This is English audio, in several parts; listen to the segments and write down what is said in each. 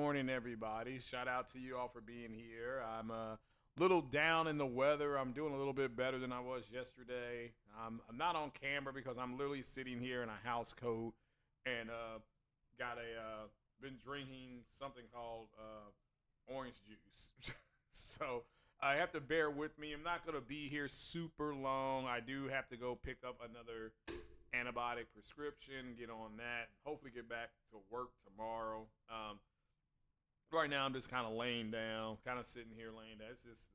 morning, everybody. Shout out to you all for being here. I'm a little down in the weather. I'm doing a little bit better than I was yesterday. I'm not on camera because I'm literally sitting here in a house coat and got a been drinking something called orange juice. So I have to bear with me. I'm not going to be here super long. I do have to go pick up another antibiotic prescription, get on that, hopefully get back to work tomorrow. Right now, I'm just kind of laying down, kind of sitting here laying down. It's just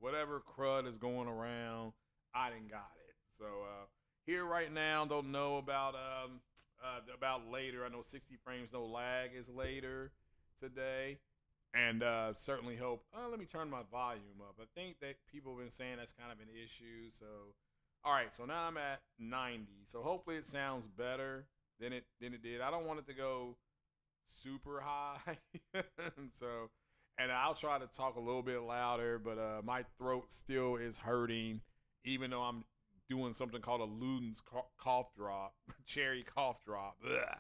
whatever crud is going around, I didn't got it. So here right now, don't know about later. I know 60 frames no lag is later today, and certainly hope. Let me turn my volume up. I think that people have been saying that's kind of an issue. So all right, so now I'm at 90. So hopefully it sounds better than it did. I don't want it to go super high. And I'll try to talk a little bit louder, but my throat still is hurting, even though I'm doing something called a Luden's cough drop, cherry cough drop. Ugh.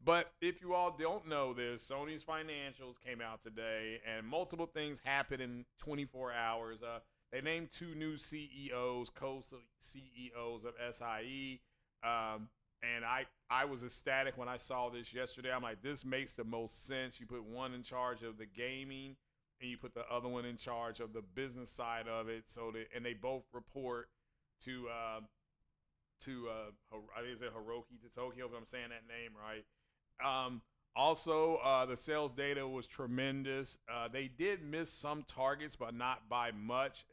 But if you all don't know this, Sony's financials came out today, and multiple things happened in 24 hours. They named two new CEOs, co-CEOs of SIE. And I was ecstatic when I saw this yesterday. I'm like, this makes the most sense. You put one in charge of the gaming, and you put the other one in charge of the business side of it. And they both report to I think it's Hiroki to Tokyo, if I'm saying that name right. Also, the sales data was tremendous. They did miss some targets, but not by much.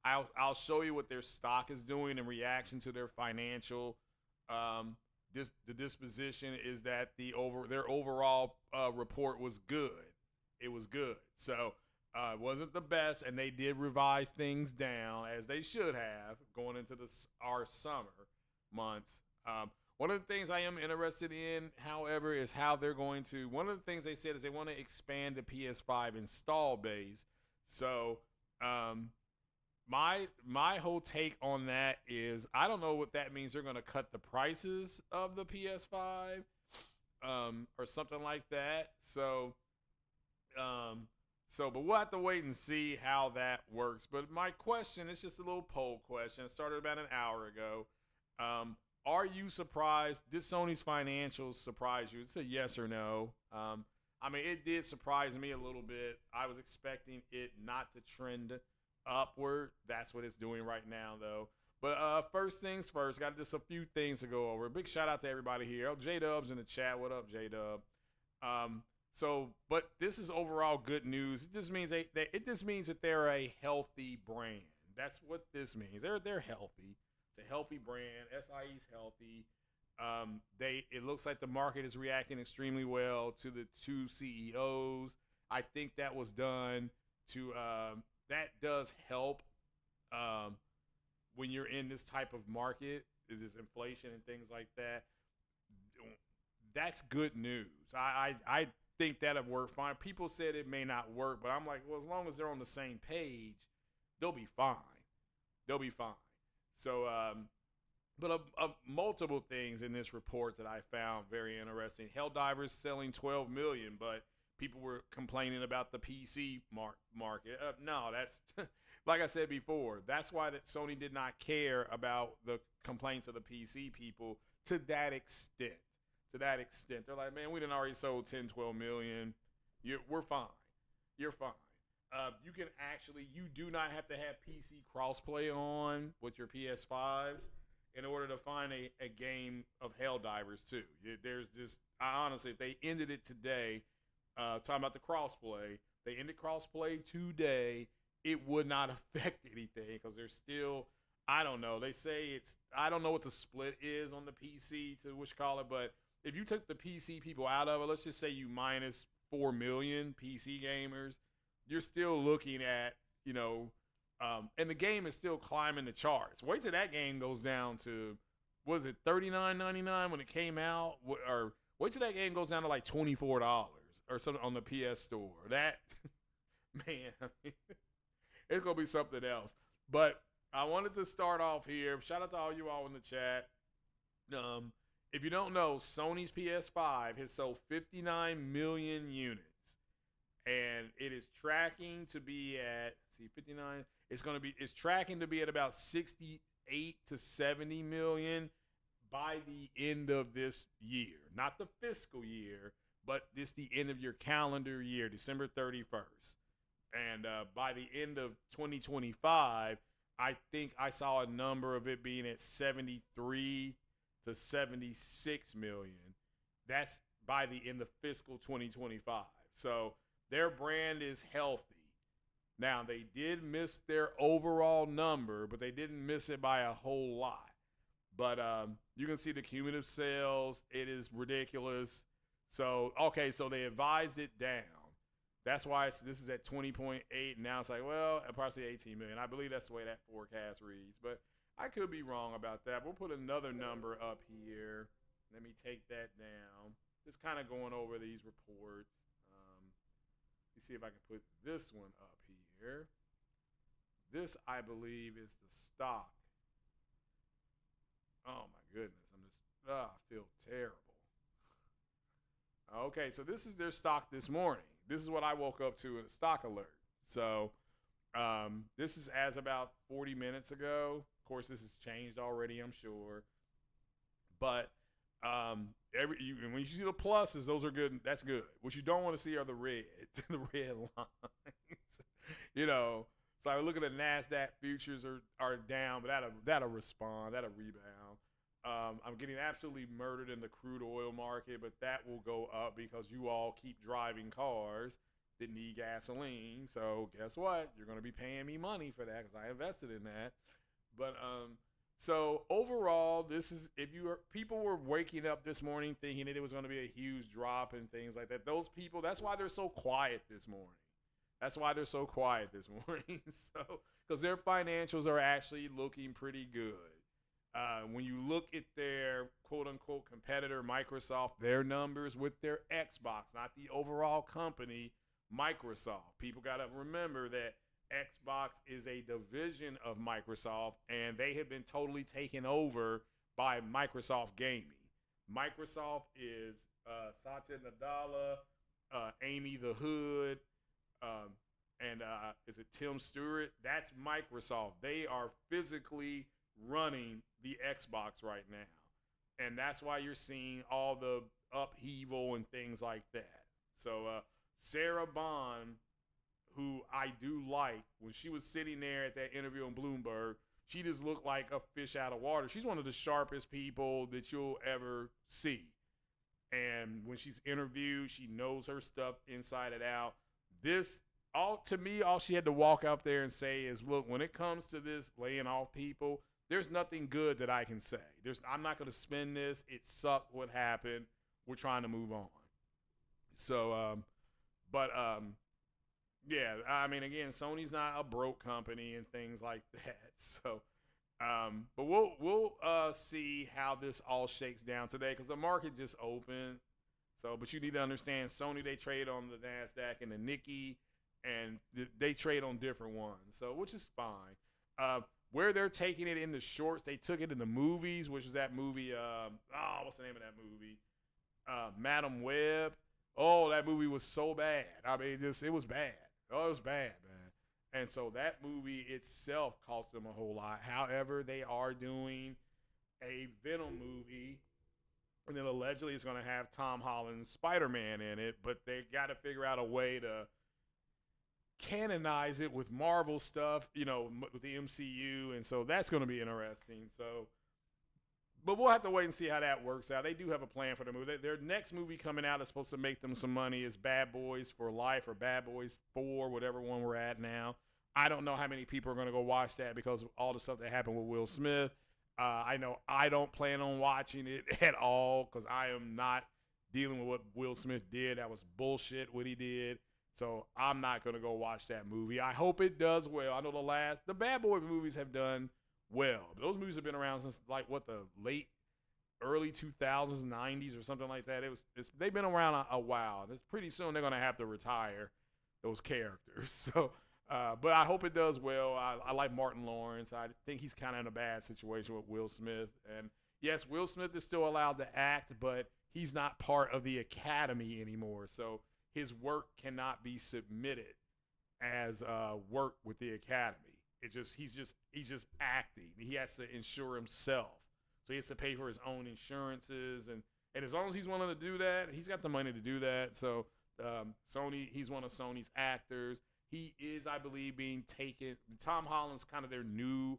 I'll show you what their stock is doing in reaction to their financial. The disposition is that their overall report was good. It was good. So it wasn't the best, and they did revise things down as they should have going into our summer months. One of the things I am interested in, however, is how they're going to. One of the things they said is they want to expand the PS5 install base. So, my whole take on that is I don't know what that means. They're going to cut the prices of the PS5, or something like that. So, but we'll have to wait and see how that works. But my question is just a little poll question. It started about an hour ago. Are you surprised? Did Sony's financials surprise you? It's a yes or no. I mean, it did surprise me a little bit. I was expecting it not to trend upward. That's what it's doing right now, though. But first things first, got just a few things to go over. Big shout out to everybody here. Oh, J-Dub's in the chat. What up, J-Dub? But this is overall good news. It just means that they're a healthy brand. That's what this means. They're healthy. It's a healthy brand. SIE's healthy. It looks like the market is reacting extremely well to the two CEOs. I think that was done to that does help when you're in this type of market, this inflation and things like that. That's good news. I think that'll work fine. People said it may not work, but I'm like, well, as long as they're on the same page, they'll be fine. They'll be fine. So, but multiple things in this report that I found very interesting. HELLDIVERS selling 12 million, but people were complaining about the PC market. No, that's like I said before. That's why that Sony did not care about the complaints of the PC people to that extent. They're like, man, we done already sold 10, 12 million. We're fine. You're fine. You do not have to have PC crossplay on with your PS5s in order to find a game of HELLDIVERS 2. There's just, honestly, if they ended it today, talking about the crossplay, they ended crossplay today, it would not affect anything because there's still, I don't know. They say I don't know what the split is on the PC to which call it, but if you took the PC people out of it, let's just say you minus 4 million PC gamers, you're still looking at, and the game is still climbing the charts. Wait till that game goes down to, was it $39.99 when it came out? Or wait till that game goes down to like $24 or something on the PS Store. That, man, it's going to be something else. But I wanted to start off here. Shout out to all you all in the chat. If you don't know, Sony's PS5 has sold 59 million units. and it is tracking to be at, see, 59. It's tracking to be at about 68 to 70 million by the end of this year, not the fiscal year, but this the end of your calendar year, December 31st. And by the end of 2025, I think I saw a number of it being at 73 to 76 million. That's by the end of fiscal 2025. So their brand is healthy. Now, they did miss their overall number, but they didn't miss it by a whole lot. But you can see the cumulative sales. It is ridiculous. So, okay, so they advised it down. That's why this is at 20.8. Now it's like, well, approximately 18 million. I believe that's the way that forecast reads. But I could be wrong about that. We'll put another number up here. Let me take that down. Just kind of going over these reports. Let's see if I can put this one up here. This, I believe, is the stock. Oh, my goodness. I feel terrible. Okay, so this is their stock this morning. This is what I woke up to in a stock alert. So this is as about 40 minutes ago. Of course, this has changed already, I'm sure. But when you see the pluses, those are good. That's good. What you don't want to see are the red lines. You know, so I look at the NASDAQ futures are down, but that'll respond. That'll rebound. I'm getting absolutely murdered in the crude oil market, but that will go up because you all keep driving cars that need gasoline. So guess what? You're going to be paying me money for that because I invested in that. But so overall, this is people were waking up this morning thinking that it was going to be a huge drop and things like that. Those people, that's why they're so quiet this morning. That's why they're so quiet this morning. So because their financials are actually looking pretty good. When you look at their quote-unquote competitor, Microsoft, their numbers with their Xbox, not the overall company, Microsoft. People got to remember that Xbox is a division of Microsoft, and they have been totally taken over by Microsoft Gaming. Microsoft is Satya Nadella, Amy the Hood, and is it Tim Stewart? That's Microsoft. They are physically running the Xbox right now, and that's why you're seeing all the upheaval and things like that. So Sarah Bond, who I do like, when she was sitting there at that interview on Bloomberg, she just looked like a fish out of water. She's one of the sharpest people that you'll ever see, and when she's interviewed, she knows her stuff inside and out. All she had to walk out there and say is, look, when it comes to this laying off people, there's nothing good that I can say. I'm not going to spin this. It sucked what happened. We're trying to move on. So, yeah, I mean, again, Sony's not a broke company and things like that. So, but we'll see how this all shakes down today because the market just opened. So, but you need to understand, Sony, they trade on the NASDAQ and the Nikkei, and they trade on different ones. So, which is fine. Where they're taking it in the shorts, they took it in the movies, which was that movie. What's the name of that movie? Madam Web. Oh, that movie was so bad. I mean, it was bad. Oh, it was bad, man. And so that movie itself cost them a whole lot. However, they are doing a Venom movie, and then allegedly it's going to have Tom Holland's Spider-Man in it, but they got to figure out a way to canonize it with Marvel stuff, with the MCU, and so that's going to be interesting. So, but we'll have to wait and see how that works out. They do have a plan for the movie. Their next movie coming out is supposed to make them some money is Bad Boys for Life or Bad Boys 4, whatever one we're at now. I don't know how many people are going to go watch that because of all the stuff that happened with Will Smith. I know I don't plan on watching it at all because I am not dealing with what Will Smith did. That was bullshit what he did. So I'm not going to go watch that movie. I hope it does well. I know the Bad Boy movies have done well. Those movies have been around since the early 2000s, 90s or something like that. They've been around a while. It's pretty soon they're going to have to retire those characters. So, but I hope it does well. I like Martin Lawrence. I think he's kind of in a bad situation with Will Smith. And yes, Will Smith is still allowed to act, but he's not part of the Academy anymore. So his work cannot be submitted as work with the Academy. He's just acting. He has to insure himself, so he has to pay for his own insurances, and as long as he's willing to do that, he's got the money to do that. So he's one of Sony's actors. He is, I believe, being taken. Tom Holland's kind of their new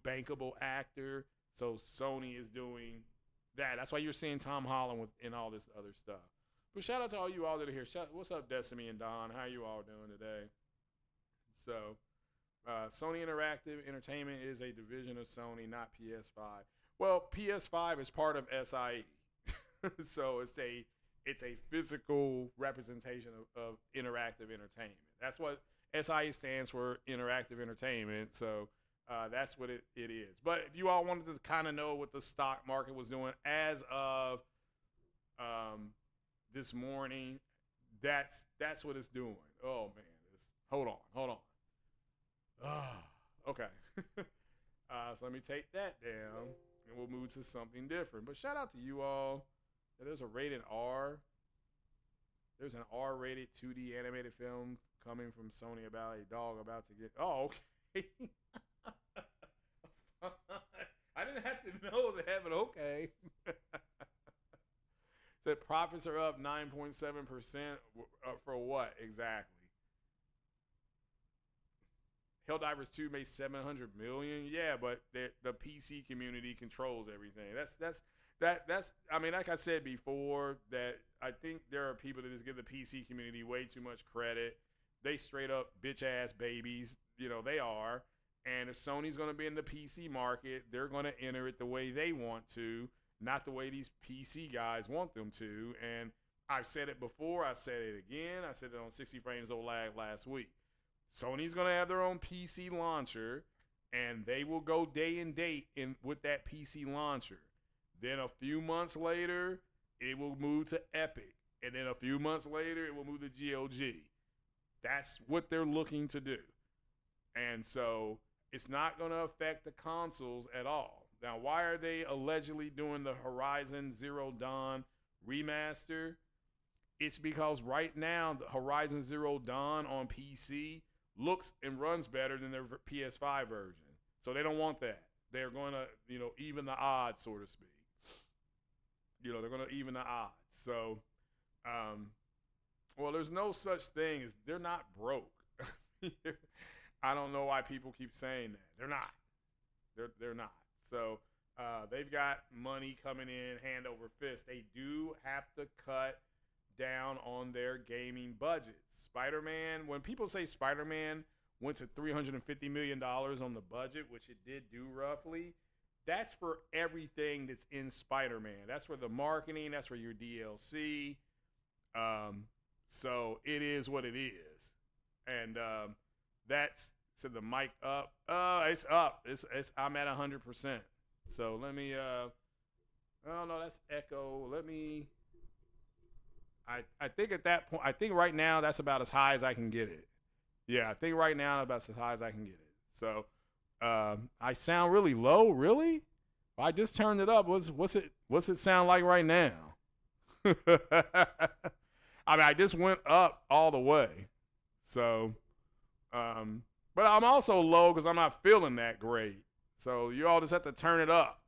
bankable actor. So Sony is doing that. That's why you're seeing Tom Holland in all this other stuff. But shout out to all you all that are here. What's up, Destiny and Don? How you all doing today? So, Sony Interactive Entertainment is a division of Sony, not PS5. Well, PS5 is part of SIE, so it's a physical representation of interactive entertainment. That's what SIE stands for, interactive entertainment. So that's what it is. But if you all wanted to kind of know what the stock market was doing as of this morning, that's what it's doing. Oh man, hold on. Okay. So let me take that down, and we'll move to something different. But shout out to you all. There's a rated R. There's an R-rated 2D animated film coming from Sony about a dog about to get. Oh, okay. I didn't have to know that, but okay. Said profits are up 9.7%. For what exactly? Helldivers 2 made $700 million. Yeah, but the PC community controls everything. That's. I mean, like I said before, that I think there are people that just give the PC community way too much credit. They straight up bitch ass babies. You know, they are. And if Sony's going to be in the PC market, they're going to enter it the way they want to, not the way these PC guys want them to. And I've said it before. I said it again. I said it on 60 Frames of Lag last week. Sony's going to have their own PC launcher, and they will go day and date with that PC launcher. Then a few months later, it will move to Epic. And then a few months later, it will move to GOG. That's what they're looking to do. And so it's not going to affect the consoles at all. Now, why are they allegedly doing the Horizon Zero Dawn remaster? It's because right now, the Horizon Zero Dawn on PC looks and runs better than their PS5 version. So they don't want that. They're going to, even the odds, so to speak. They're going to even the odds. So, well, there's no such thing as they're not broke. I don't know why people keep saying that. They're not. They're not. So they've got money coming in hand over fist. They do have to cut down on their gaming budgets. Spider-Man, when people say Spider-Man went to $350 million on the budget, which it did do roughly, that's for everything that's in Spider-Man. That's for the marketing. That's for your DLC. So it is what it is. And that's, so the mic up. It's up. I'm at 100%. So let me, oh no, that's echo. Let me, I think at that point, I think right now that's about as high as I can get it. Yeah, I think right now about as high as I can get it. So I sound really low, really? I just turned it up. What's it sound like right now? I mean, I just went up all the way. So, but I'm also low because I'm not feeling that great. So you all just have to turn it up.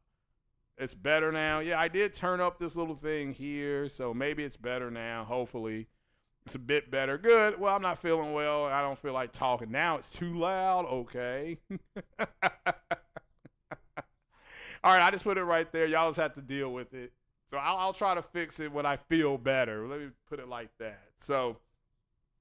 It's better now. Yeah, I did turn up this little thing here, so maybe it's better now. Hopefully, it's a bit better. Good. Well, I'm not feeling well. I don't feel like talking now. It's too loud. Okay. All right, I just put it right there. Y'all just have to deal with it. So I'll try to fix it when I feel better. Let me put it like that. So,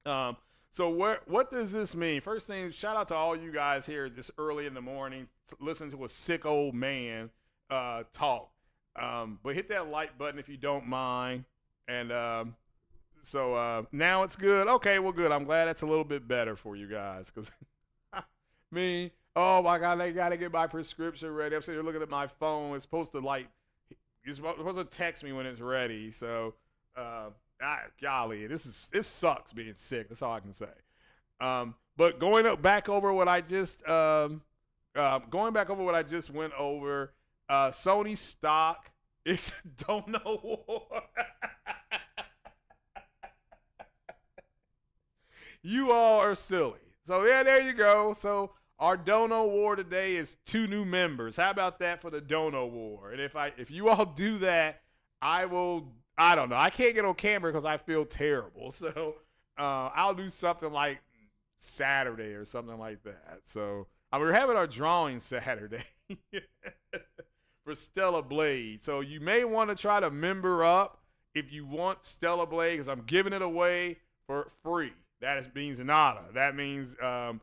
what does this mean? First thing, shout out to all you guys here this early in the morning, listen to a sick old man talk. But hit that like button if you don't mind. And now it's good. Okay, well, good. I'm glad that's a little bit better for you guys, because me, oh my God, they got to get my prescription ready. I'm sitting here looking at my phone. It's supposed to you're supposed to text me when it's ready. So, golly, this sucks being sick. That's all I can say. But going back over what I just went over, Sony stock is don't know war. You all are silly. So yeah, there you go. So our Dono War today is 2 new members. How about that for the Dono War? And if you all do that, I will. I don't know. I can't get on camera because I feel terrible. So I'll do something like Saturday or something like that. So we're having our drawing Saturday for Stellar Blade. So you may want to try to member up if you want Stellar Blade, because I'm giving it away for free. That means nada. That means, I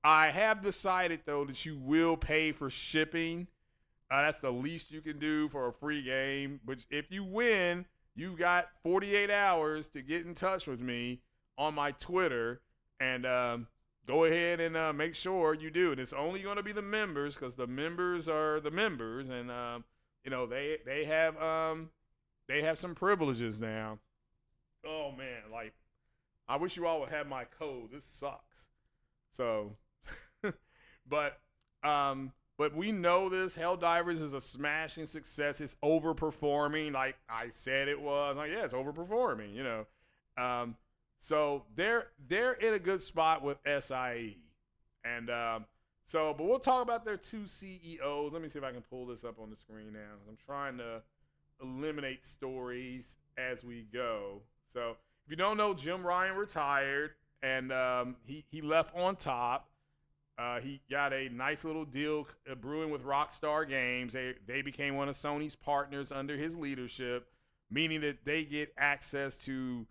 have decided, though, that you will pay for shipping. That's the least you can do for a free game. But if you win, you've got 48 hours to get in touch with me on my Twitter. And go ahead and make sure you do. And it's only going to be the members, because the members are the members. And, they have some privileges now. Oh, man, like, I wish you all would have my code. This sucks. So, but we know this. Helldivers is a smashing success. It's overperforming, like I said it was. Like, yeah, it's overperforming. So they're in a good spot with SIE, and but we'll talk about their 2 CEOs. Let me see if I can pull this up on the screen now, because I'm trying to eliminate stories as we go. So if you don't know, Jim Ryan retired, and he left on top. He got a nice little deal brewing with Rockstar Games. They became one of Sony's partners under his leadership, meaning that they get access to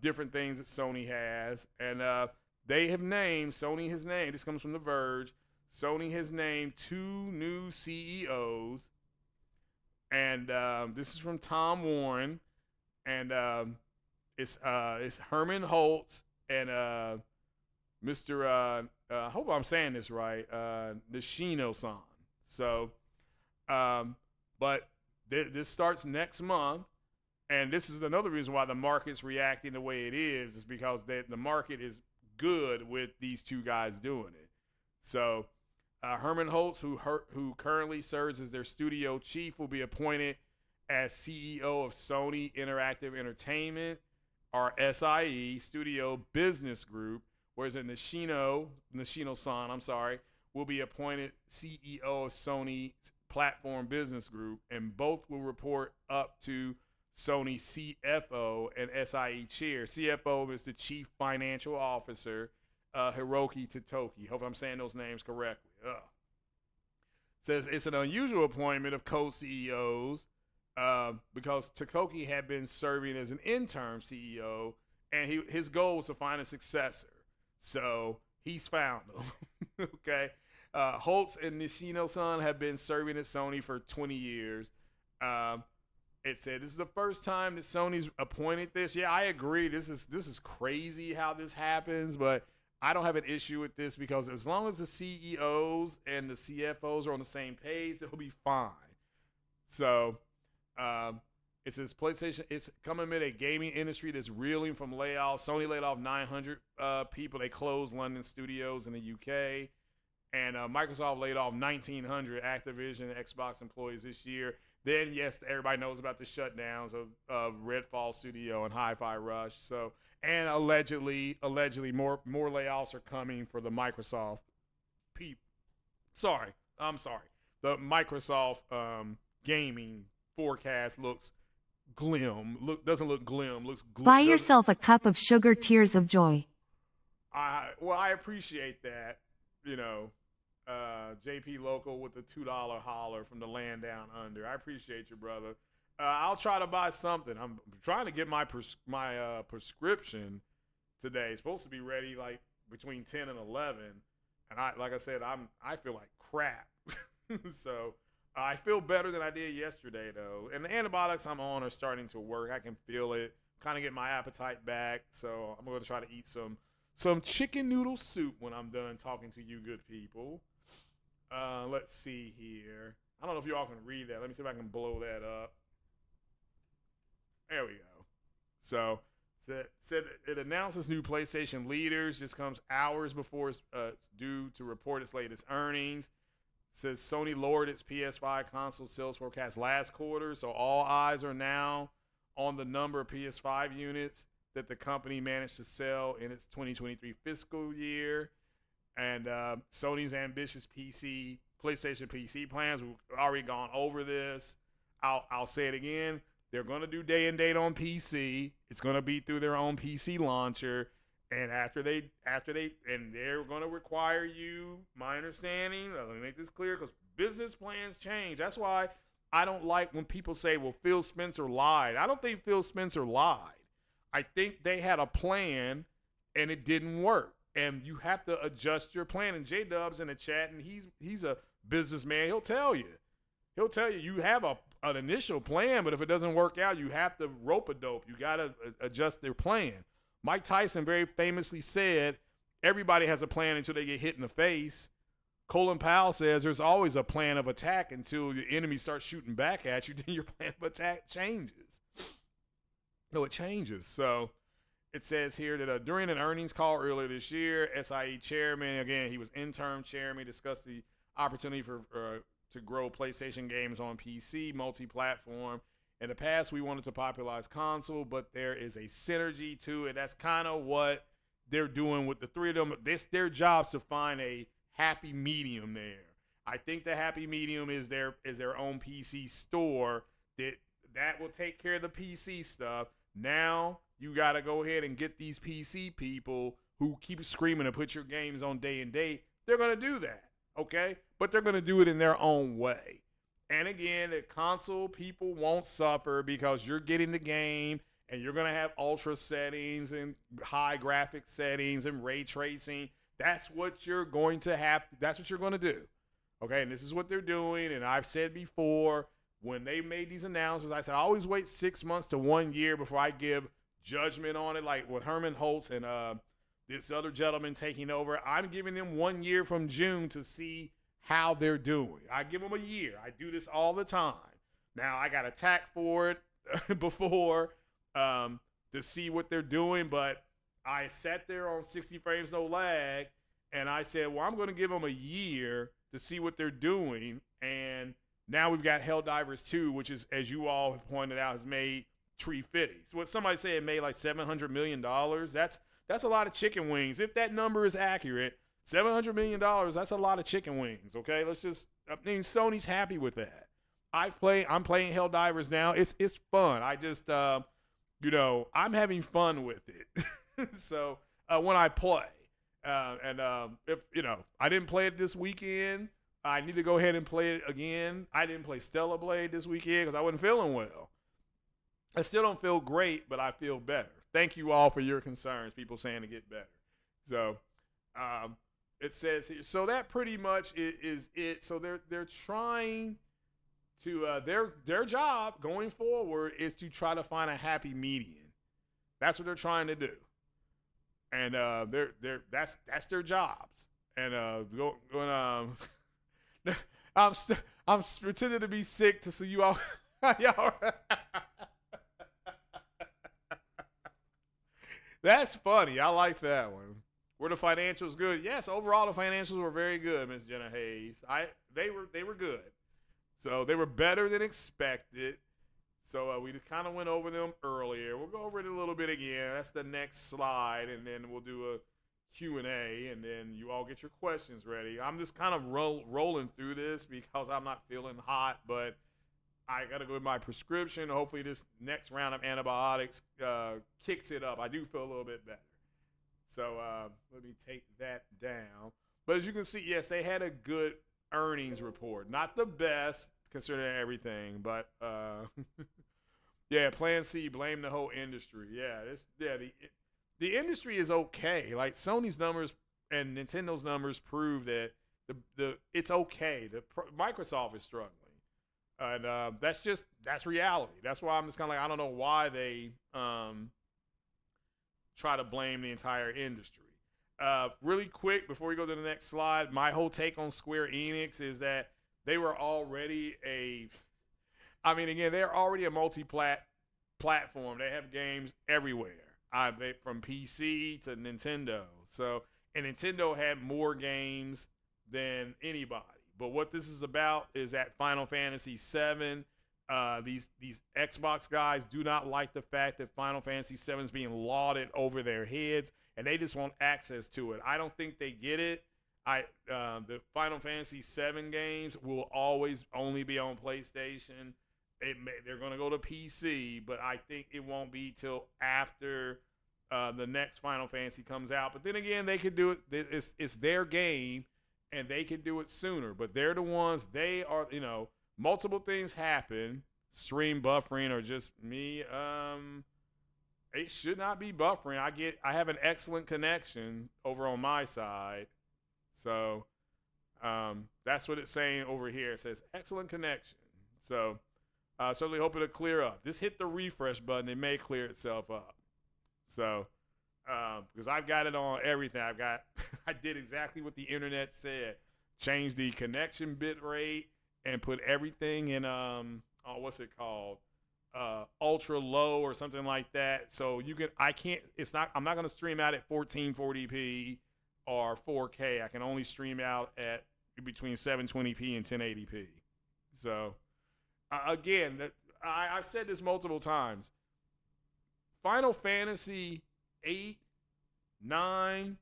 different things that Sony has. And they have named, Sony has named, this comes from The Verge, Sony has named 2 new CEOs. And this is from Tom Warren. And it's Herman Holtz and Mr. I hope I'm saying this right, Nishino-san. So, but this starts next month, and this is another reason why the market's reacting the way it is because the market is good with these 2 guys doing it. So, Herman Holtz, who currently serves as their studio chief, will be appointed as CEO of Sony Interactive Entertainment, or SIE, Studio Business Group, whereas Nishino-san, will be appointed CEO of Sony Platform Business Group, and both will report up to Sony CFO and SIE chair. CFO is the Chief Financial Officer, Hiroki Totoki. Hope I'm saying those names correctly. Says it's an unusual appointment of co-CEOs because Totoki had been serving as an interim CEO, and his goal was to find a successor. So he's found them. Okay. Holtz and Nishino-san have been serving at Sony for 20 years. It said this is the first time that Sony's appointed this. Yeah, I agree. This is crazy how this happens, but I don't have an issue with this because as long as the CEOs and the CFOs are on the same page, they'll be fine. So it says PlayStation, it's coming amid a gaming industry that's reeling from layoffs. Sony laid off 900 people. They closed London studios in the UK. And Microsoft laid off 1,900 Activision and Xbox employees this year. Then, yes, everybody knows about the shutdowns of Redfall Studio and Hi-Fi Rush. So, and allegedly, more layoffs are coming for the Microsoft people. I'm sorry. The Microsoft gaming forecast looks glim. Doesn't look glim. Looks glim. Buy yourself a cup of sugar tears of joy. I appreciate that. JP Local with the $2 holler from the land down under. I appreciate you, brother. I'll try to buy something. I'm trying to get my prescription today. It's supposed to be ready like between 10 and 11, and I said, I feel like crap. So I feel better than I did yesterday though, and the antibiotics I'm on are starting to work. I can feel it. Kind of get my appetite back. So I'm going to try to eat some chicken noodle soup when I'm done talking to you good people. Let's see here. I don't know if you all can read that. Let me see if I can blow that up. There we go. So said it announces new PlayStation leaders. Just comes hours before it's due to report its latest earnings. Says Sony lowered its PS5 console sales forecast last quarter, so all eyes are now on the number of PS5 units. that the company managed to sell in its 2023 fiscal year. And Sony's ambitious PlayStation PC plans. We've already gone over this. I'll say it again. They're going to do day and date on PC. It's going to be through their own PC launcher. And they're going to require you, my understanding, let me make this clear, because business plans change. That's why I don't like when people say, well, Phil Spencer lied. I don't think Phil Spencer lied. I think they had a plan and it didn't work. And you have to adjust your plan. And J-Dub's in the chat, and he's a businessman. He'll tell you you have an initial plan, but if it doesn't work out, you have to rope-a-dope. You got to adjust their plan. Mike Tyson very famously said, everybody has a plan until they get hit in the face. Colin Powell says there's always a plan of attack until the enemy starts shooting back at you. Then your plan of attack changes. No, it changes. So it says here that during an earnings call earlier this year, SIE chairman, again, he was interim chairman, discussed the opportunity for to grow PlayStation games on PC, multi-platform. In the past, we wanted to popularize console, but there is a synergy to it. That's kind of what they're doing with the three of them. It's their jobs to find a happy medium there. I think the happy medium is their own PC store that will take care of the PC stuff. Now you got to go ahead and get these PC people who keep screaming to put your games on day and date. They're going to do that, okay? But they're going to do it in their own way. And again, the console people won't suffer because you're getting the game and you're going to have ultra settings and high graphic settings and ray tracing. That's what you're going to have. That's what you're going to do. Okay. And this is what they're doing. And I've said before, when they made these announcements, I said, I always wait 6 months to 1 year before I give judgment on it. Like with Herman Holtz and this other gentleman taking over, I'm giving them 1 year from June to see how they're doing. I give them a year. I do this all the time. Now I got attacked for it before to see what they're doing, but I sat there on 60 frames no lag and I said, well, I'm going to give them a year to see what they're doing. And now we've got Helldivers 2, which is, as you all have pointed out, has made tree fitties. What somebody said, it made like $700 million. That's a lot of chicken wings. If that number is accurate, $700 million, that's a lot of chicken wings, okay? Sony's happy with that. I'm playing Helldivers now. It's fun. I just, I'm having fun with it. So when I play, if, I didn't play it this weekend, I need to go ahead and play it again. I didn't play Stellar Blade this weekend because I wasn't feeling well. I still don't feel great, but I feel better. Thank you all for your concerns, people saying to get better. So, it says here, so that pretty much is it. So they're trying to their job going forward is to try to find a happy median. That's what they're trying to do, and that's their jobs. And I'm pretending to be sick to see you all. Y'all. That's funny. I like that one. Were the financials good? Yes, overall the financials were very good, Miss Jenna Hayes. They were good. So they were better than expected. So we just kind of went over them earlier. We'll go over it a little bit again. That's the next slide, and then we'll do a Q&A, and then you all get your questions ready. I'm just kind of rolling through this because I'm not feeling hot, but I got to go with my prescription. Hopefully this next round of antibiotics kicks it up. I do feel a little bit better. So let me take that down. But as you can see, yes, they had a good earnings report. Not the best considering everything, but yeah, Plan C, blame the whole industry. Yeah, the industry is okay. Like Sony's numbers and Nintendo's numbers prove that it's okay. Microsoft is struggling. And that's reality. That's why I'm just kind of like, I don't know why they try to blame the entire industry. Really quick, before we go to the next slide, my whole take on Square Enix is that they were already they're already a multi-platform. They have games everywhere, from PC to Nintendo. And Nintendo had more games than anybody. But what this is about is that Final Fantasy VII, These Xbox guys do not like the fact that Final Fantasy VII is being lauded over their heads, and they just want access to it. I don't think they get it. The Final Fantasy VII games will always only be on PlayStation. They're going to go to PC, but I think it won't be till after the next Final Fantasy comes out. But then again, they could do it. It's their game, and they can do it sooner. But they're the ones. They are, multiple things happen. Stream buffering or just me. It should not be buffering. I have an excellent connection over on my side. So that's what it's saying over here. It says excellent connection. So certainly hope it'll clear up. Just hit the refresh button. It may clear itself up. So because I've got it on everything. I did exactly what the internet said. Change the connection bit rate and put everything in what's it called? Ultra low or something like that. So I'm not gonna stream out at 1440p or 4K. I can only stream out at between 720p and 1080p. So again, I've said this multiple times. Final Fantasy 8, 9,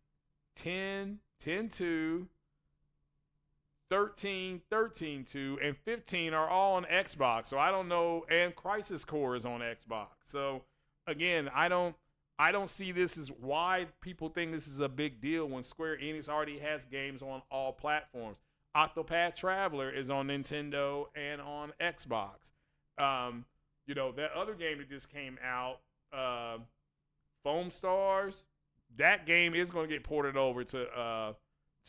10, 10-2, 13, 13-2, and 15 are all on Xbox. So I don't know, and Crisis Core is on Xbox. So again, I don't see this as why people think this is a big deal when Square Enix already has games on all platforms. Octopath Traveler is on Nintendo and on Xbox. That other game that just came out, Foam Stars, that game is going to get ported over to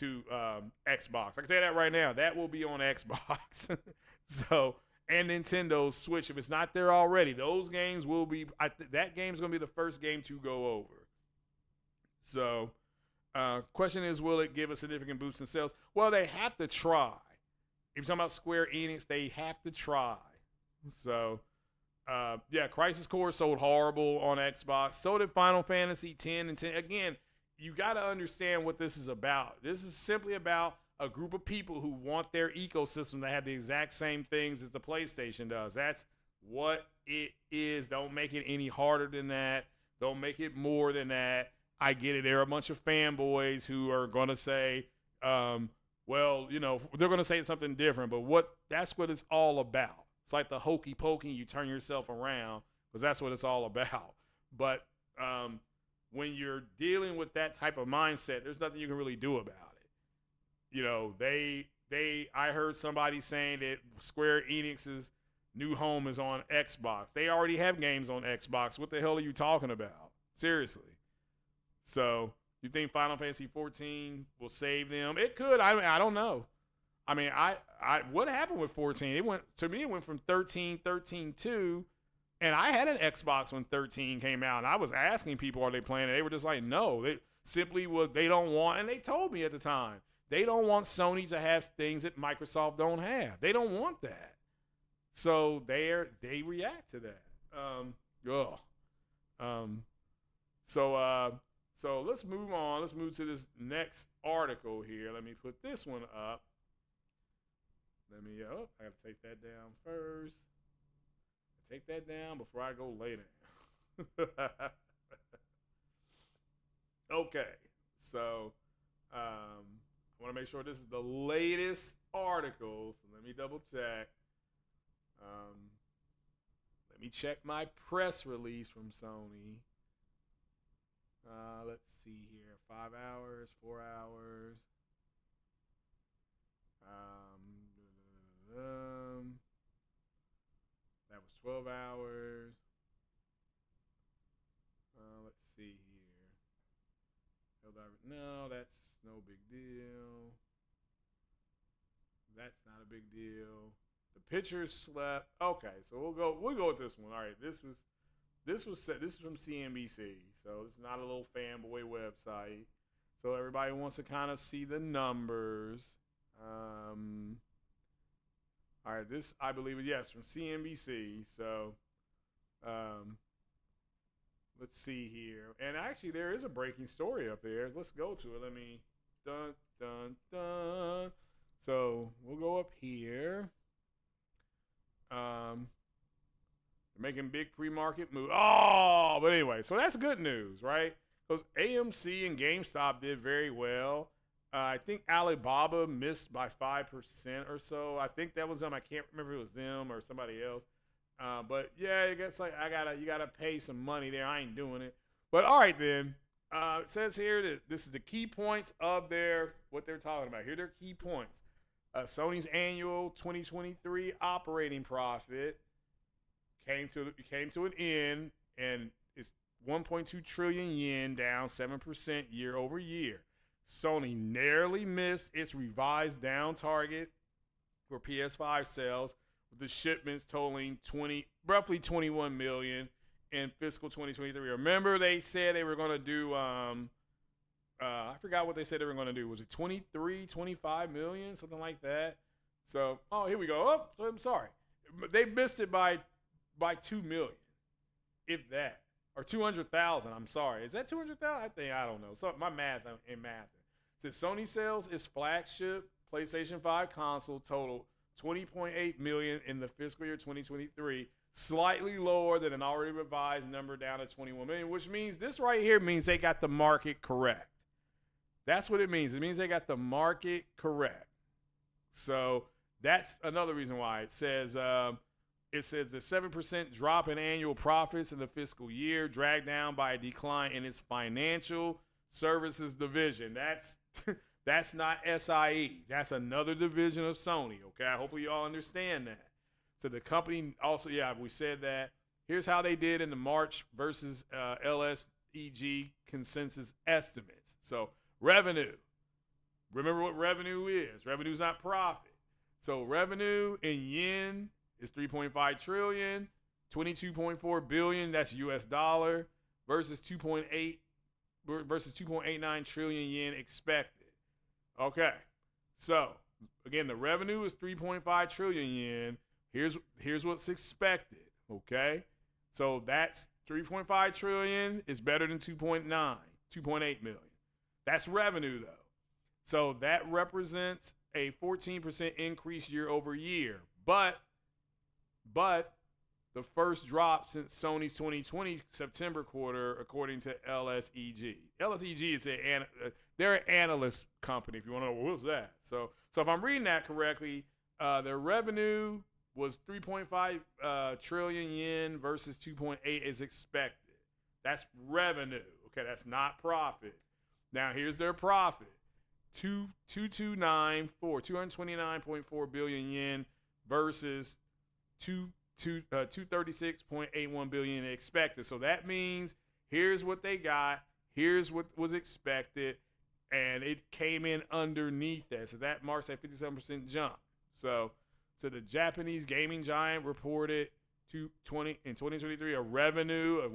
Xbox. I can say that right now. That will be on Xbox. So, and Nintendo's Switch. If it's not there already, those games will be. That game's going to be the first game to go over. So, question is, will it give a significant boost in sales? Well, they have to try. If you're talking about Square Enix, they have to try. So, Crisis Core sold horrible on Xbox. So did Final Fantasy X and 10. Again, you got to understand what this is about. This is simply about a group of people who want their ecosystem to have the exact same things as the PlayStation does. That's what it is. Don't make it any harder than that. Don't make it more than that. I get it. There are a bunch of fanboys who are going to say, they're going to say something different, but that's what it's all about. It's like the hokey pokey, you turn yourself around, because that's what it's all about. But when you're dealing with that type of mindset, there's nothing you can really do about it. I heard somebody saying that Square Enix's new home is on Xbox. They already have games on Xbox. What the hell are you talking about? Seriously. So you think Final Fantasy 14 will save them? It could. I don't know. I mean, what happened with 14? It went from 13, 13-2, and I had an Xbox when 13 came out, and I was asking people, are they playing it? They were just like, no. They simply they don't want, and they told me at the time, they don't want Sony to have things that Microsoft don't have. They don't want that. So they react to that. So let's move on. Let's move to this next article here. Let me put this one up. I got to take that down first. Take that down before I go lay down. Okay, so I want to make sure this is the latest article. So let me double check. Let me check my press release from Sony. Let's see here. 5 hours, 4 hours. That was 12 hours. Let's see here. No, that's no big deal. That's not a big deal. The pitchers slept. Okay, so we'll go with this one. All right, this is from CNBC. So it's not a little fanboy website. So everybody wants to kind of see the numbers. All right, this I believe yes from CNBC. So let's see here. And actually there is a breaking story up there. Let's go to it. Let me dun dun dun. So we'll go up here. They're making big pre-market moves. Oh, but anyway, so that's good news, right? Because AMC and GameStop did very well. I think Alibaba missed by 5% or so. I think that was them. I can't remember if it was them or somebody else. But yeah, it gets like you gotta pay some money there. I ain't doing it. But all right then. It says here that this is the key points of what they're talking about. Here are their key points. Sony's annual 2023 operating profit came to an end, and it's 1.2 trillion yen, down 7% year over year. Sony narrowly missed its revised down target for PS5 sales, with the shipments totaling roughly 21 million in fiscal 2023. Remember, they said they were going to do, I forgot what they said they were going to do. Was it 23, 25 million, something like that? So, here we go. Oh, I'm sorry. They missed it by 2 million, if that. Or 200,000, I'm sorry. Is that 200,000? I don't know. So my math in math. Since Sony sales its flagship PlayStation 5 console total 20.8 million in the fiscal year 2023, slightly lower than an already revised number down to 21 million, which means this right here means they got the market correct. That's what it means. It means they got the market correct. So that's another reason why it says the 7% drop in annual profits in the fiscal year, dragged down by a decline in its financial services division. That's not SIE. That's another division of Sony. Okay, hopefully you all understand that. So the company also, we said that. Here's how they did in the March versus LSEG consensus estimates. So revenue. Remember what revenue is. Revenue is not profit. So revenue in yen is 3.5 trillion, 22.4 billion, that's US dollar, versus 2.89 trillion yen expected. Okay. So, again, the revenue is 3.5 trillion yen. Here's what's expected, okay? So that's 3.5 trillion is better than 2.8 million. That's revenue though. So that represents a 14% increase year over year. But the first drop since Sony's 2020 September quarter, according to LSEG. LSEG is they're an analyst company, if you want to know what was that. So if I'm reading that correctly, their revenue was 3.5 trillion yen versus 2.8 is expected. That's revenue. Okay, that's not profit. Now here's their profit. 229.4 billion yen versus 236.81 billion expected. So that means here's what they got, here's what was expected, and it came in underneath that. So that marks a 57% jump. So the Japanese gaming giant reported in 2023 a revenue of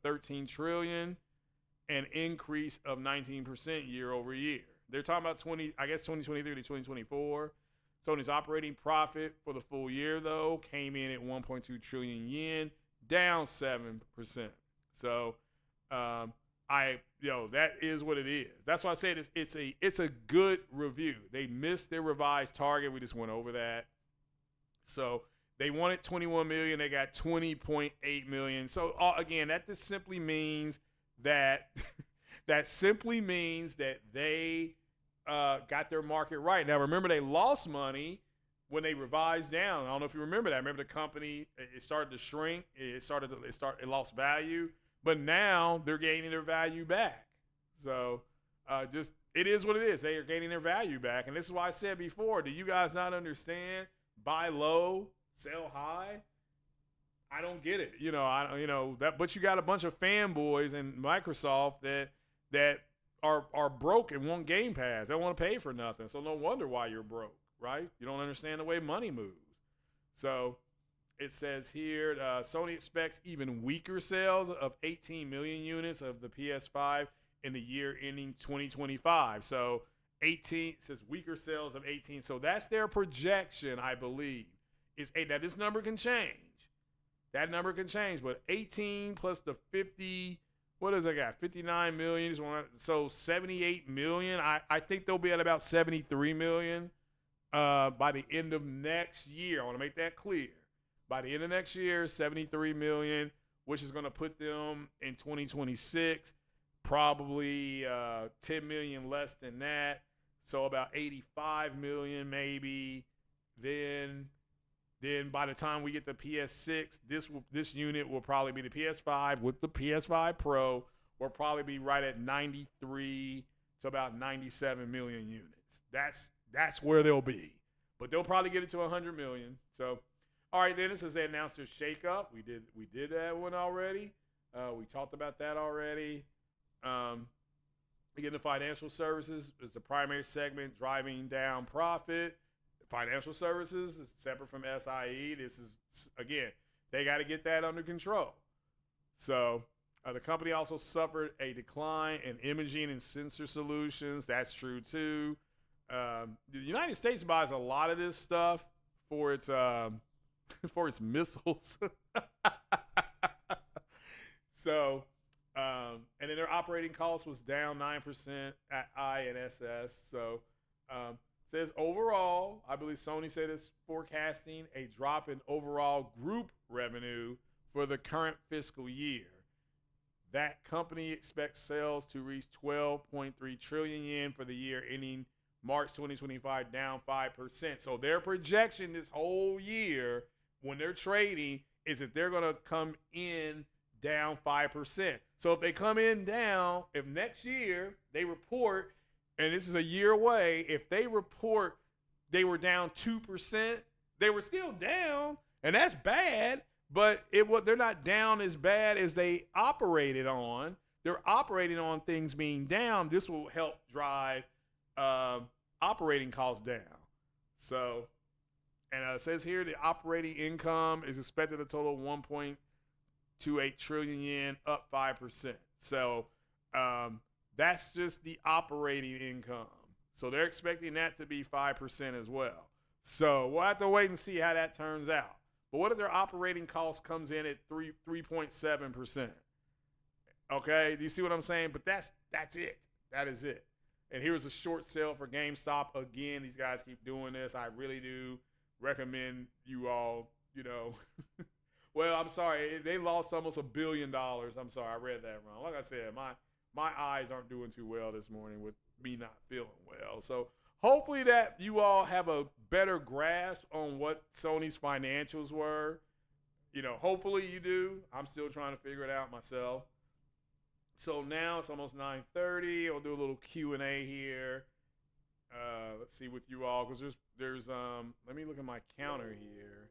13 trillion, an increase of 19% year over year. They're talking about 2023 to 2024. Sony's operating profit for the full year, though, came in at 1.2 trillion yen, down 7%. So, that is what it is. That's why I said it's a good review. They missed their revised target. We just went over that. So they wanted 21 million. They got 20.8 million. So again, that just simply means that they got their market right. Now, remember, they lost money when they revised down. I don't know if you remember that. Remember the company, it started to shrink. It lost value. But now they're gaining their value back. So it is what it is. They are gaining their value back. And this is why I said before, do you guys not understand? Buy low, sell high. I don't get it. But you got a bunch of fanboys in Microsoft that are broke and want Game Pass. They don't want to pay for nothing. So no wonder why you're broke, right? You don't understand the way money moves. So it says here, Sony expects even weaker sales of 18 million units of the PS5 in the year ending 2025. So 18, it says weaker sales of 18. So that's their projection, I believe. Is 8. Now this number can change. That number can change, but 18 plus the 50, what does I got? 59 million. So 78 million. I think they'll be at about 73 million by the end of next year. I want to make that clear. by the end of next year, 73 million, which is going to put them in 2026 probably 10 million less than that. So about 85 million maybe. Then by the time we get the PS6, this unit will probably be the PS5 with the PS5 Pro will probably be right at 93 to about 97 million units. That's where they'll be. But they'll probably get it to 100 million. So, all right, then it says they announced their shakeup. We did that one already. We talked about that already. Again, the financial services is the primary segment driving down profit. Financial services is separate from SIE. This is, again, they got to get that under control. So the company also suffered a decline in imaging and sensor solutions. That's true too. The United States buys a lot of this stuff for its for its missiles. So, and then their operating cost was down 9% at INSS. So, says overall, I believe Sony said it's forecasting a drop in overall group revenue for the current fiscal year. That company expects sales to reach 12.3 trillion yen for the year ending March 2025, down 5%. So their projection this whole year when they're trading is that they're going to come in down 5%. So if they come in down, if next year they report, and this is a year away, if they report they were down 2%, they were still down, and that's bad, but they're not down as bad as they operated on. They're operating on things being down. This will help drive operating costs down. So, and it says here the operating income is expected to total 1.28 trillion yen, up 5%. So that's just the operating income. So they're expecting that to be 5% as well. So we'll have to wait and see how that turns out. But what if their operating cost comes in at 3.7%? Okay, do you see what I'm saying? But that's it. That is it. And here's a short sale for GameStop. Again, these guys keep doing this. I really do recommend you all, well, I'm sorry. They lost almost $1 billion. I'm sorry. I read that wrong. Like I said, my eyes aren't doing too well this morning with me not feeling well. So hopefully that you all have a better grasp on what Sony's financials were. Hopefully you do. I'm still trying to figure it out myself. So now it's almost 9:30. I'll do a little Q&A here. Let's see with you all, because there's let me look at my counter here.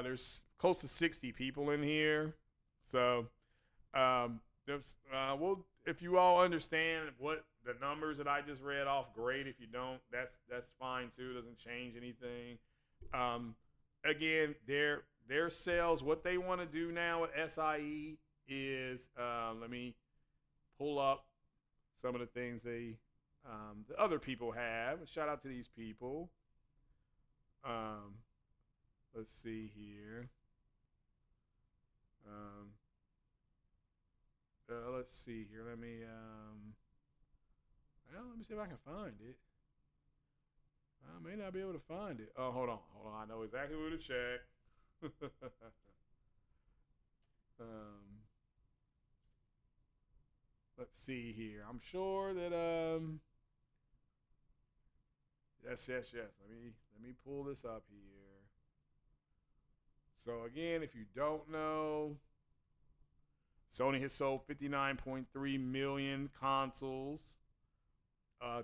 There's close to 60 people in here. So well, if you all understand what the numbers that I just read off, great. If you don't, that's fine too. It doesn't change anything. Again, their sales, what they want to do now with SIE is let me pull up some of the things the other people have. Shout out to these people. Let's see here. Let's see here. Let me see if I can find it. I may not be able to find it. Oh, hold on. I know exactly who to check. Let's see here. I'm sure that yes. Let me pull this up here. So again, if you don't know, Sony has sold 59.3 million consoles,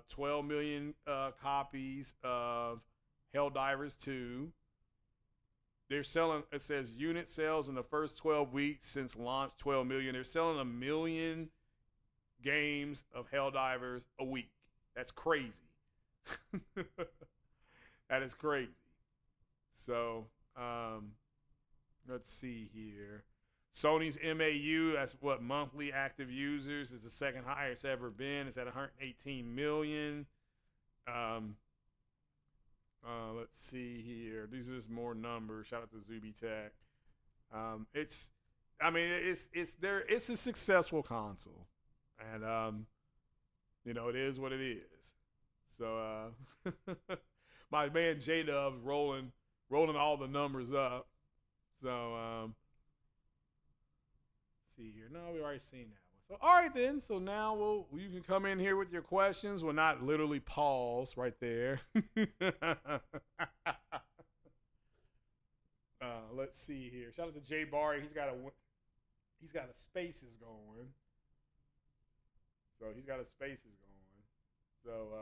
12 million copies of HELLDIVERS 2. They're selling, it says unit sales in the first 12 weeks since launch, 12 million. They're selling 1 million games of HELLDIVERS a week. That's crazy. That is crazy. So, let's see here. Sony's MAU, that's what monthly active users, is the second highest ever been. It's at 118 million. Let's see here. These are just more numbers. Shout out to Zuby Tech. It's a successful console, and it is what it is. So my man J-Dub's rolling rolling all the numbers up. So, see here. No, we already seen that one. So, all right then. So now you can come in here with your questions. We'll not literally pause right there. Let's see here. Shout out to Jay Barry. He's got a spaces going. So he's got a spaces going. So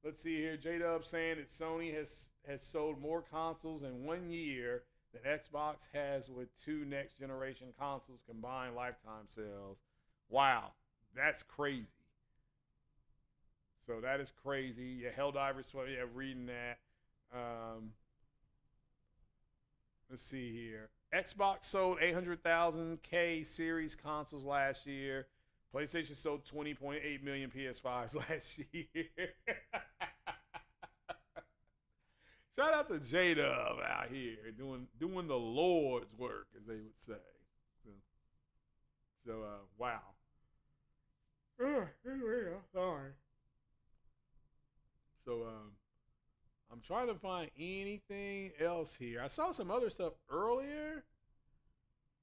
let's see here. J-Dub saying that Sony has sold more consoles in 1 year than Xbox has with 2 next generation consoles combined lifetime sales. Wow, that's crazy. So that is crazy. Yeah, HELLDIVERS, yeah, reading that. Let's see here. Xbox sold 800,000 K series consoles last year. PlayStation sold 20.8 million PS5s last year. Shout out to J-Dub out here doing the Lord's work, as they would say. So wow. Sorry. So I'm trying to find anything else here. I saw some other stuff earlier,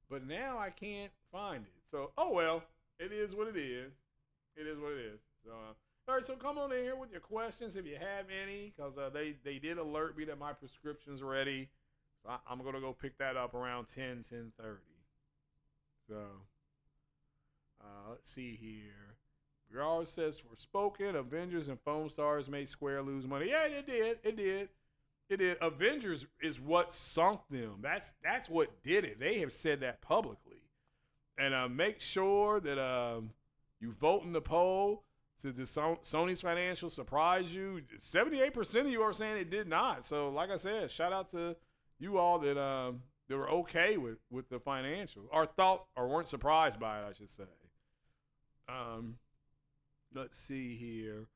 but now I can't find it. So, oh well, it is what it is. It is what it is. So, all right, so come on in here with your questions if you have any, because they did alert me that my prescription's ready. So I'm going to go pick that up around 10:30. So, let's see here. Gerard says, for spoken, Avengers and Foam Stars made Square lose money. Yeah, it did. It did. It did. Avengers is what sunk them. That's what did it. They have said that publicly. And make sure that you vote in the poll. Did Sony's financial surprise you? 78% of you are saying it did not. So, like I said, shout out to you all that were okay with the financial, or thought or weren't surprised by it, I should say. Let's see here.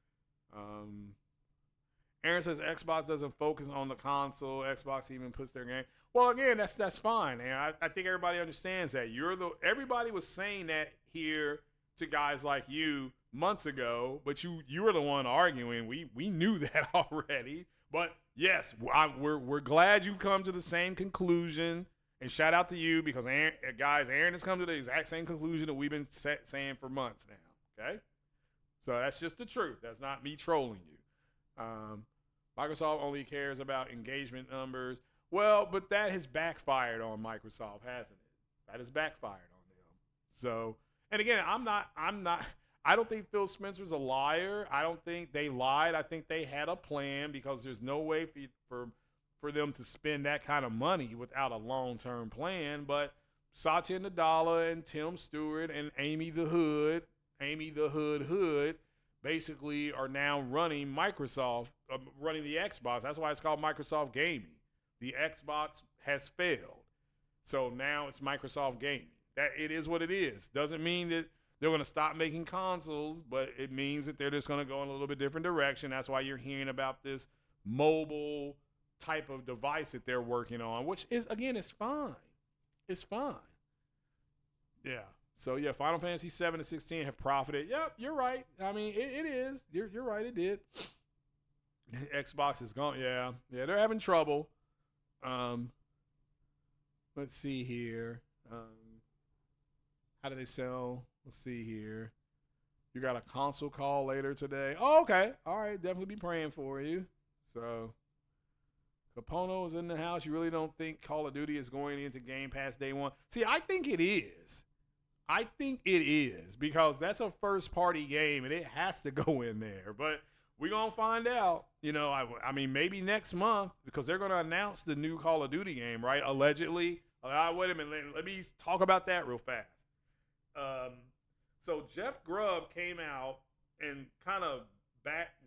Aaron says Xbox doesn't focus on the console. Xbox even puts their game. Well, again, that's fine, and I think everybody understands that. Everybody was saying that here to guys like you months ago, but you were the one arguing. We knew that already. But yes, we're glad you come to the same conclusion. And shout out to you, because Aaron has come to the exact same conclusion that we've been saying for months now. Okay. So that's just the truth. That's not me trolling you. Microsoft only cares about engagement numbers. Well, but that has backfired on Microsoft, hasn't it? That has backfired on them. So, and again, I don't think Phil Spencer's a liar. I don't think they lied. I think they had a plan, because there's no way for them to spend that kind of money without a long-term plan. But Satya Nadella and Tim Stewart and Amy the Hood basically are now running Microsoft, running the Xbox. That's why it's called Microsoft Gaming. The Xbox has failed. So now it's Microsoft Gaming. That it is what it is. Doesn't mean that they're going to stop making consoles, but it means that they're just going to go in a little bit different direction. That's why you're hearing about this mobile type of device that they're working on, which is, again, it's fine. It's fine. Yeah. So, yeah, Final Fantasy 7 and 16 have profited. Yep, you're right. I mean, it is. You're right, it did. Xbox is gone. Yeah, they're having trouble. Let's see here. How do they sell? Let's see here. You got a console call later today. Oh, okay. All right, definitely be praying for you. So, Capono is in the house. You really don't think Call of Duty is going into Game Pass day one? See, I think it is. Because that's a first-party game, and it has to go in there. But we're going to find out. You know, I mean, maybe next month, because they're going to announce the new Call of Duty game, right? Allegedly. Wait a minute. Let me talk about that real fast. So Jeff Grubb came out and kind of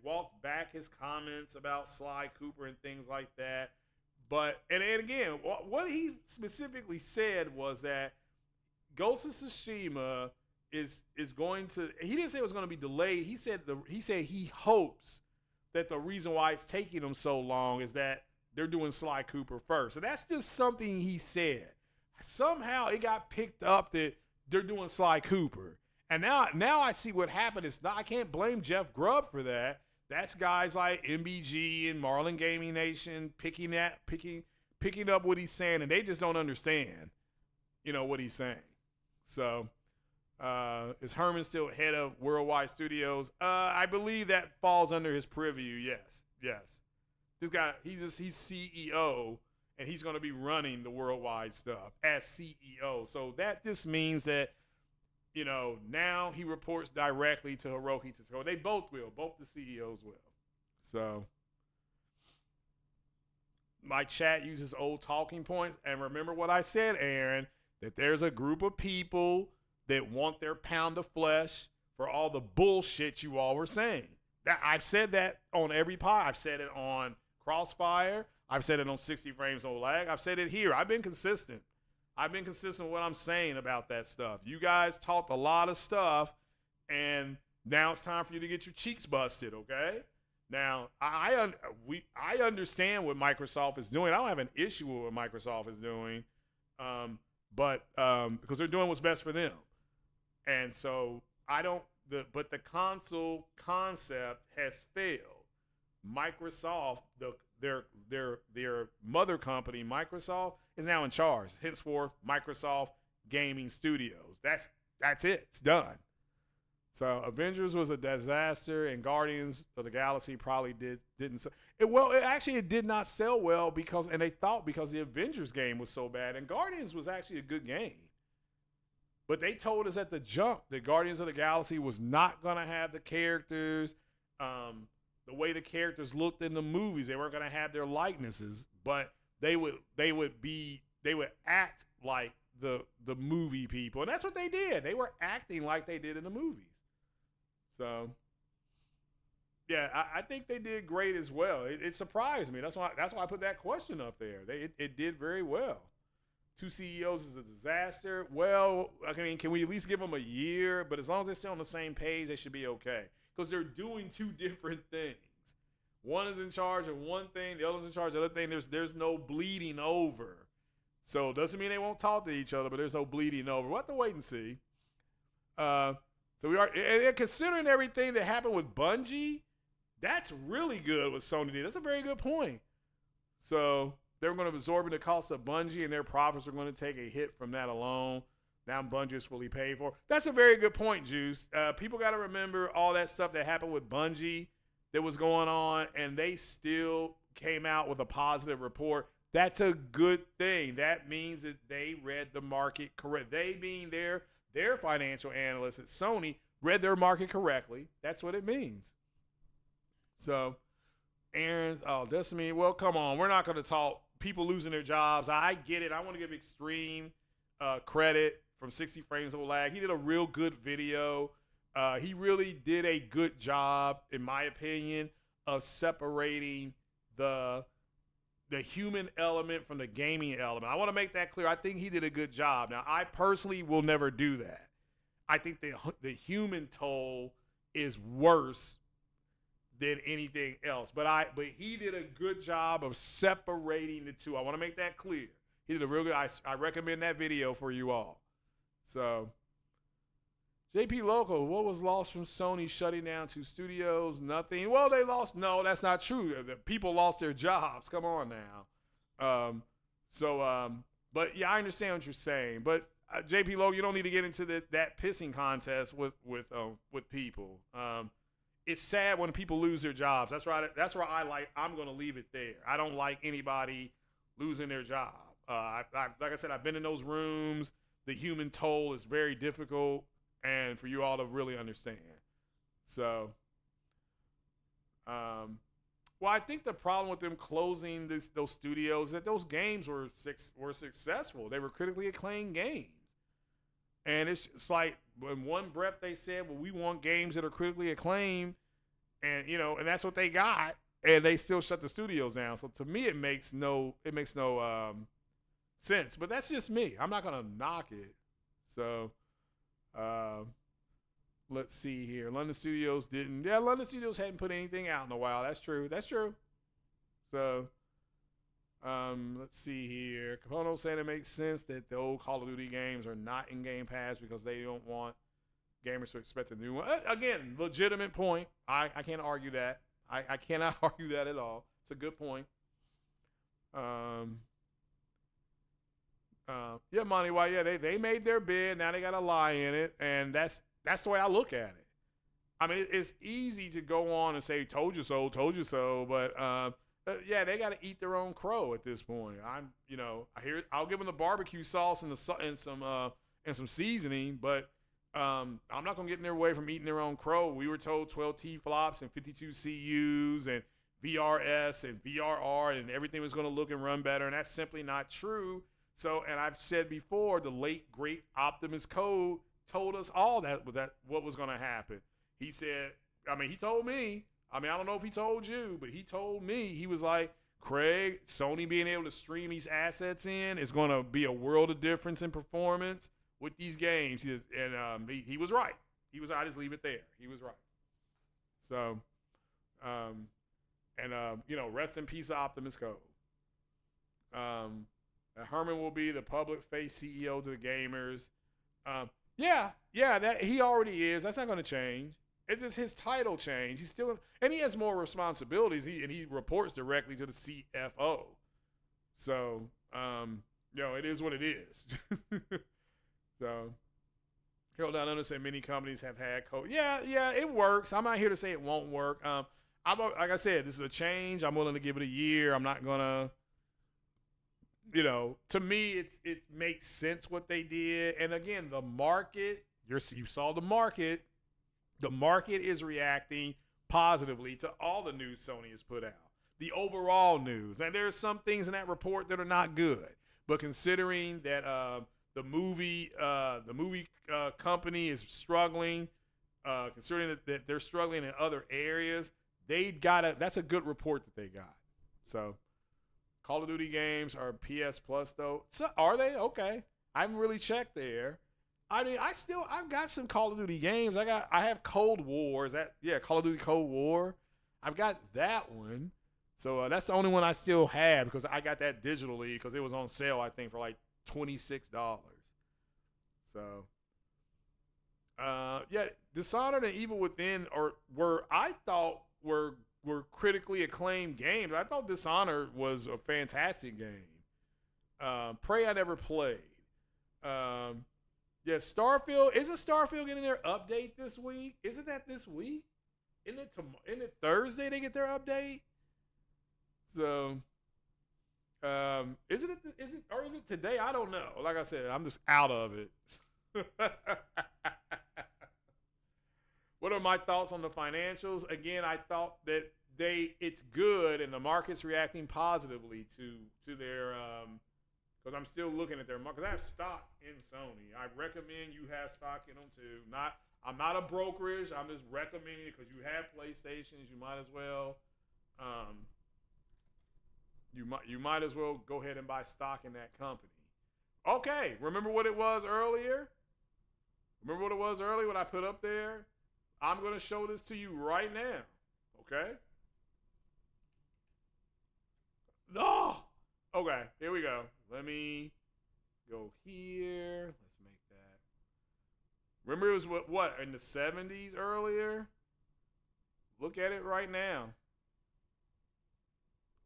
walked back his comments about Sly Cooper and things like that. But, and again, what he specifically said was that Ghost of Tsushima is going to, he didn't say it was going to be delayed. He said he hopes that the reason why it's taking them so long is that they're doing Sly Cooper first. And that's just something he said. Somehow it got picked up that they're doing Sly Cooper. And now I see what happened. I can't blame Jeff Grubb for that. That's guys like MBG and Marlin Gaming Nation picking up what he's saying, and they just don't understand, what he's saying. So, is Herman still head of Worldwide Studios? I believe that falls under his purview. Yes. This guy, he's CEO, and he's going to be running the Worldwide stuff as CEO. So that just means that, now he reports directly to Hiroki Tsuchiko. They both will. Both the CEOs will. So my chat uses old talking points. And remember what I said, Aaron, that there's a group of people that want their pound of flesh for all the bullshit you all were saying. I've said that on every pod. I've said it on Crossfire. I've said it on 60 Frames No Lag. I've said it here. I've been consistent. With what I'm saying about that stuff. You guys talked a lot of stuff, and now it's time for you to get your cheeks busted, okay? Now, I understand what Microsoft is doing. I don't have an issue with what Microsoft is doing, but because they're doing what's best for them. And so but the console concept has failed. Microsoft, their mother company, Microsoft, is now in charge. Henceforth, Microsoft Gaming Studios. That's it. It's done. So Avengers was a disaster, and Guardians of the Galaxy probably didn't sell. It did not sell well because the Avengers game was so bad, and Guardians was actually a good game. But they told us at the jump that Guardians of the Galaxy was not going to have the characters, the way the characters looked in the movies. They weren't going to have their likenesses, but they would act like the movie people, and that's what they did. They were acting like they did in the movies. So, yeah, I think they did great as well. It surprised me. That's why I put that question up there. It did very well. 2 CEOs is a disaster. Well, I mean, can we at least give them a year? But as long as they stay on the same page, they should be okay. Because they're doing 2 different things. One is in charge of one thing, the other's in charge of the other thing. There's no bleeding over. So it doesn't mean they won't talk to each other, but there's no bleeding over. We'll have to wait and see. So we are, and considering everything that happened with Bungie, that's really good what Sony did. That's a very good point. So they're going to absorb the cost of Bungie, and their profits are going to take a hit from that alone. Now Bungie is fully paid for. That's a very good point, Juice. People got to remember all that stuff that happened with Bungie that was going on, and they still came out with a positive report. That's a good thing. That means that they read the market correct. They being their financial analysts at Sony read their market correctly. That's what it means. So, Aaron's, that's me. Well, come on. We're not going to talk people losing their jobs. I get it. I want to give Extreme credit from 60 Frames of Lag. He did a real good video. He really did a good job, in my opinion, of separating the human element from the gaming element. I want to make that clear. I think he did a good job. Now, I personally will never do that. I think the human toll is worse than anything else. But he did a good job of separating the two. I want to make that clear. He did a real good. I recommend that video for you all. So, JP Local, what was lost from Sony shutting down 2 studios? Nothing. Well, they lost. No, that's not true. The people lost their jobs. Come on now. But yeah, I understand what you're saying. But JP Local, you don't need to get into that pissing contest with people. It's sad when people lose their jobs. That's right. That's where I'm going to leave it there. I don't like anybody losing their job. Like I said, I've been in those rooms. The human toll is very difficult. And for you all to really understand. So, well, I think the problem with them closing those studios is that those games were successful. They were critically acclaimed games. And it's like, in one breath they said, well, we want games that are critically acclaimed. And, and that's what they got. And they still shut the studios down. So to me, it makes no sense. But that's just me. I'm not going to knock it. So, let's see here. London Studios hadn't put anything out in a while. That's true. So, let's see here. Capono saying it makes sense that the old Call of Duty games are not in Game Pass because they don't want gamers to expect a new one. Again, legitimate point. I can't argue that. I cannot argue that at all. It's a good point. Yeah, Monty White. Yeah, they made their bid. Now they got a lie in it, and that's the way I look at it. I mean, it's easy to go on and say "told you so," but yeah, they got to eat their own crow at this point. I'll give them the barbecue sauce and some seasoning, but I'm not gonna get in their way from eating their own crow. We were told 12 T flops and 52 CUs and VRS and VRR and everything was gonna look and run better, and that's simply not true. So, and I've said before, the late great Optimus Code told us all that what was gonna happen. He said, he told me. I don't know if he told you, but he told me, he was like, Craig, Sony being able to stream these assets in is going to be a world of difference in performance with these games. He was right. I just leave it there. He was right. So, rest in peace, Optimus Code. Herman will be the public face CEO to the gamers. That he already is. That's not going to change. It's just his title change. He's still, and he has more responsibilities. He reports directly to the CFO. So, it is what it is. So, Harold Down Under said many companies have had code. Yeah, it works. I'm not here to say it won't work. Like I said, this is a change. I'm willing to give it a year. I'm not gonna, to me, it makes sense what they did. And again, the market. You saw the market. The market is reacting positively to all the news Sony has put out. The overall news. And there's some things in that report that are not good. But considering that the movie company is struggling, considering that they're struggling in other areas, that's a good report that they got. So, Call of Duty games are PS Plus though. So, are they? Okay. I haven't really checked there. I've got some Call of Duty games. I have Cold War. Call of Duty Cold War. I've got that one. So that's the only one I still have because I got that digitally because it was on sale, I think, for like $26. So, Dishonored and Evil Within were critically acclaimed games. I thought Dishonored was a fantastic game. Prey I never played. Starfield. Isn't Starfield getting their update this week? Isn't that this week? Isn't it Thursday they get their update? So, is it today? I don't know. Like I said, I'm just out of it. What are my thoughts on the financials? Again, I thought that it's good and the market's reacting positively to their because I'm still looking at their market. I have stock in Sony. I recommend you have stock in them too. I'm not a brokerage. I'm just recommending it because you have PlayStations. You might as well, you might as well go ahead and buy stock in that company. Okay, remember what it was earlier? What I put up there? I'm going to show this to you right now. Okay? Oh! Okay, here we go. Let me go here. Let's make that. Remember it was what in the 70s earlier? Look at it right now.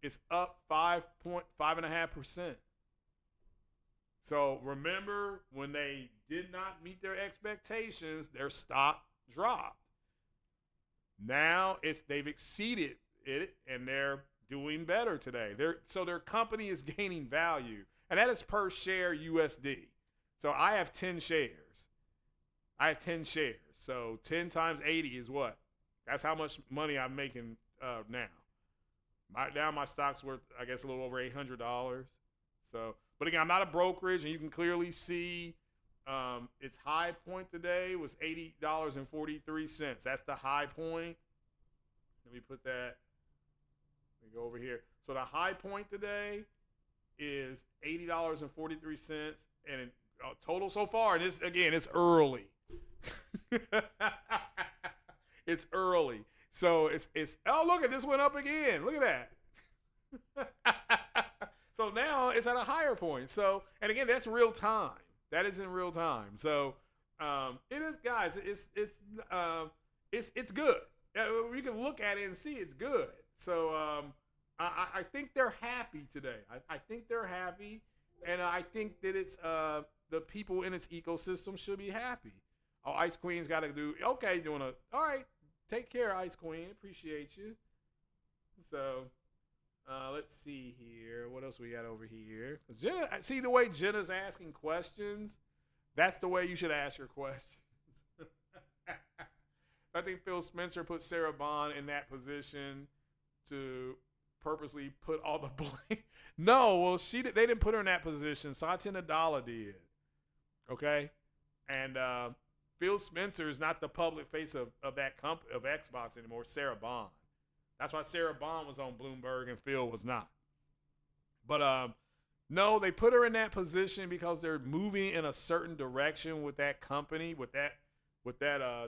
It's up 5.5%. So remember when they did not meet their expectations, their stock dropped. Now they've exceeded it and they're doing better today. Their company is gaining value, and that is per share USD. So I have 10 shares. So 10 times 80 is what? That's how much money I'm making now. Now my stock's worth, I guess, a little over $800. So, but again, I'm not a brokerage, and you can clearly see its high point today was $80.43. That's the high point. Let me put that. Let me go over here. So the high point today is $80.43, and total so far. And this again, it's early. It's early. So it's oh, look at this went up again. Look at that. So now it's at a higher point. So, and again, that's real time. That is in real time. So it is, guys. It's good. we can look at it and see it's good. So I think they're happy today. I think they're happy, and I think that it's the people in its ecosystem should be happy. Oh, Ice Queen's got to do okay. All right. Take care, Ice Queen. Appreciate you. So let's see here. What else we got over here? Jenna, see the way Jenna's asking questions. That's the way you should ask your questions. I think Phil Spencer put Sarah Bond in that position to purposely put all the blame. No, well, they didn't put her in that position. Satya Nadella did. Okay, and Phil Spencer is not the public face of that of Xbox anymore. Sarah Bond. That's why Sarah Bond was on Bloomberg and Phil was not. But no, they put her in that position because they're moving in a certain direction with that company, with that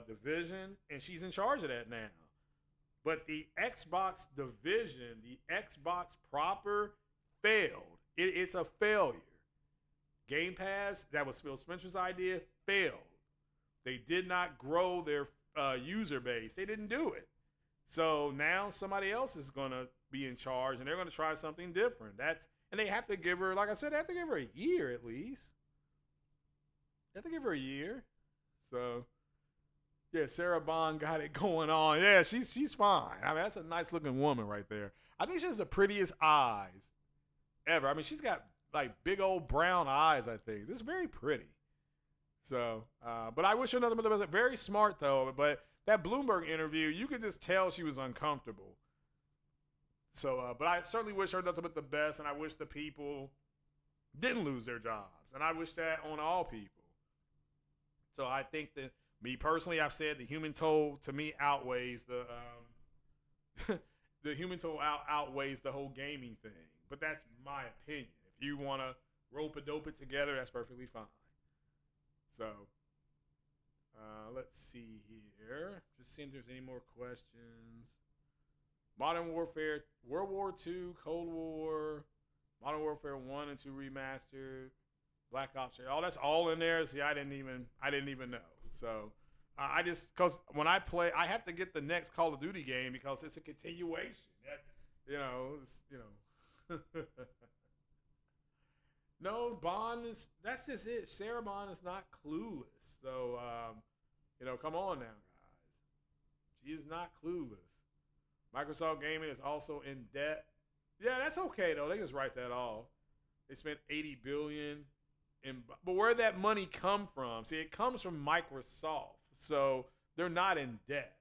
division, and she's in charge of that now. But the Xbox division, the Xbox proper, failed. It's a failure. Game Pass, that was Phil Spencer's idea, failed. They did not grow their user base. They didn't do it. So now somebody else is going to be in charge, and they're going to try something different. And they have to give her, like I said, they have to give her a year at least. They have to give her a year. So, yeah, Sarah Bond got it going on. Yeah, she's fine. I mean, that's a nice looking woman right there. I think she has the prettiest eyes ever. I mean, she's got like big old brown eyes, I think. This is very pretty. So, but I wish her nothing but the best. Very smart though. But that Bloomberg interview, you could just tell she was uncomfortable. So, but I certainly wish her nothing but the best, and I wish the people didn't lose their jobs, and I wish that on all people. So I think that me personally, I've said the human toll to me outweighs the the human toll outweighs the whole gaming thing. But that's my opinion. If you want to rope a dope it together, that's perfectly fine. So, let's see here. Just seeing if there's any more questions. Modern Warfare, World War II, Cold War, Modern Warfare 1 and 2 remastered, Black Ops 3. Oh, that's all in there. See, I didn't even know. So, I just, because when I play, I have to get the next Call of Duty game because it's a continuation. No, Bond that's just it. Sarah Bond is not clueless. So, come on now, guys. She is not clueless. Microsoft Gaming is also in debt. Yeah, that's okay though. They just write that off. They spent $80 billion but where'd that money come from? See, it comes from Microsoft. So they're not in debt.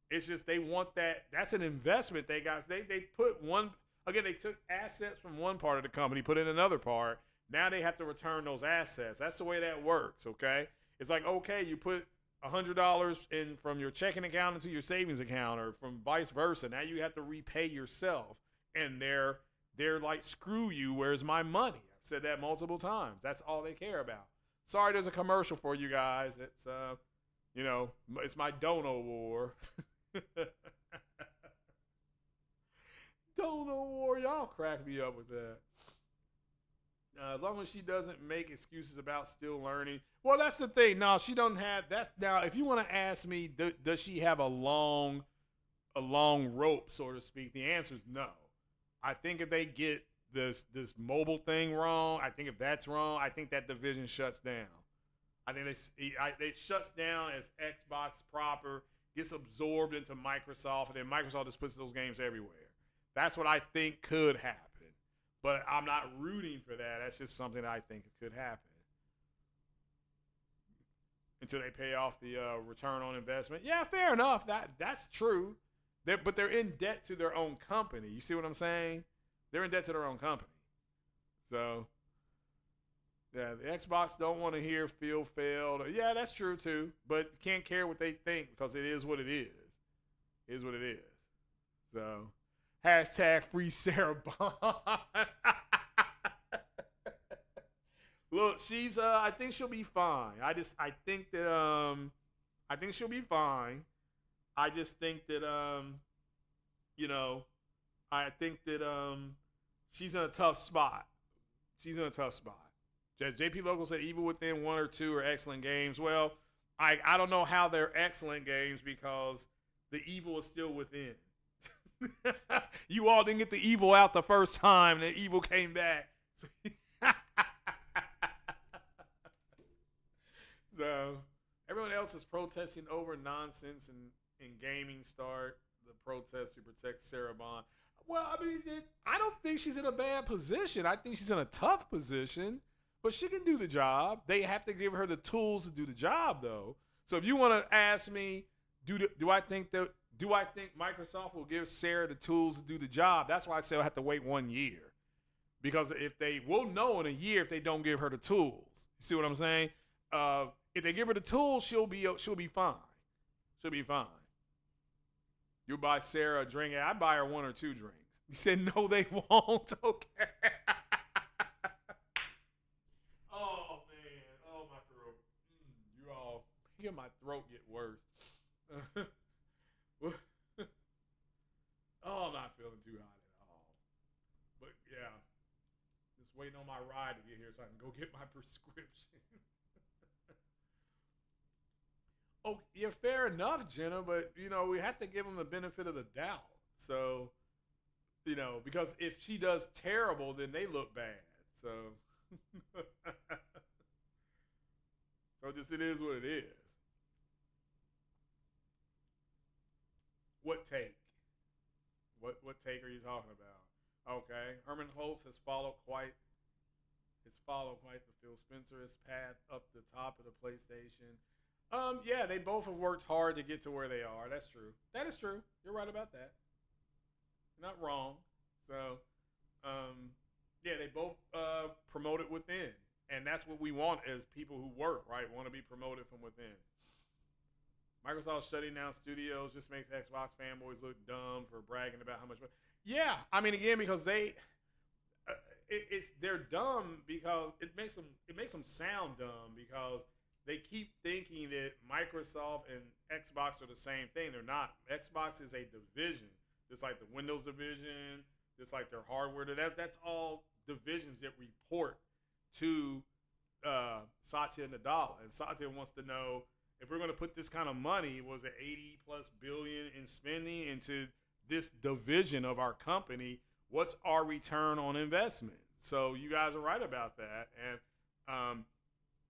It's just they want that. That's an investment they got. They put they took assets from one part of the company, put in another part. Now they have to return those assets. That's the way that works, okay? It's like, okay, you put $100 in from your checking account into your savings account, or from vice versa. Now you have to repay yourself, and they're like, screw you. Where's my money? I've said that multiple times. That's all they care about. Sorry, there's a commercial for you guys. It's it's my Dono War. Dono War, y'all crack me up with that. As long as she doesn't make excuses about still learning. Well, that's the thing. No, she doesn't have. That's now. If you want to ask me, does she have a long rope, so to speak? The answer is no. I think if they get this mobile thing wrong, I think if that's wrong, I think that division shuts down. I think it shuts down as Xbox proper gets absorbed into Microsoft, and then Microsoft just puts those games everywhere. That's what I think could happen. But I'm not rooting for that. That's just something that I think could happen. Until they pay off the return on investment. Yeah, fair enough. That's true. But they're in debt to their own company. You see what I'm saying? They're in debt to their own company. So, yeah, the Xbox don't want to hear Phil failed. Yeah, that's true too. But you can't care what they think because it is what it is. It is what it is. So, hashtag free Sarah Bond. Look, she's I think she'll be fine. I think she'll be fine. I just think that I think that she's in a tough spot. She's in a tough spot. JP Local said even within one or two are excellent games. Well, I don't know how they're excellent games because The evil is still within. You all didn't get the evil out the first time. The evil came back. So everyone else is protesting over nonsense and in gaming. Start the protest to protect Sarah Bond. Well, I mean, I don't think she's in a bad position. I think she's in a tough position, but she can do the job. They have to give her the tools to do the job, though. So if you want to ask me, do I think Microsoft will give Sarah the tools to do the job? That's why I say I'll have to wait 1 year, because we'll know in a year if they don't give her the tools. You see what I'm saying? If they give her the tools, she'll be fine. She'll be fine. You buy Sarah a drink, I'd buy her 1 or 2 drinks. You said no, they won't. Okay. Oh man, oh my throat. You all making my throat get worse. Oh, I'm not feeling too hot at all. But yeah, just waiting on my ride to get here so I can go get my prescription. Oh, yeah, fair enough, Jenna, but, we have to give them the benefit of the doubt. So, because if she does terrible, then they look bad. So, it is what it is. What take? What take are you talking about? Okay, Herman Holtz has followed quite the Phil Spencer's path up the top of the PlayStation. Yeah, they both have worked hard to get to where they are. That's true. That is true. You're right about that. You're not wrong. So, yeah, they both promoted within, and that's what we want as people who work, right? Want to be promoted from within. Microsoft shutting down studios just makes Xbox fanboys look dumb for bragging about how much. Yeah, I mean, again, because they're dumb because it makes them sound dumb because they keep thinking that Microsoft and Xbox are the same thing. They're not. Xbox is a division, just like the Windows division, just like their hardware. That's all divisions that report to Satya Nadella, and Satya wants to know, if we're going to put this kind of money, was it 80+ billion in spending into this division of our company, what's our return on investment? So you guys are right about that. And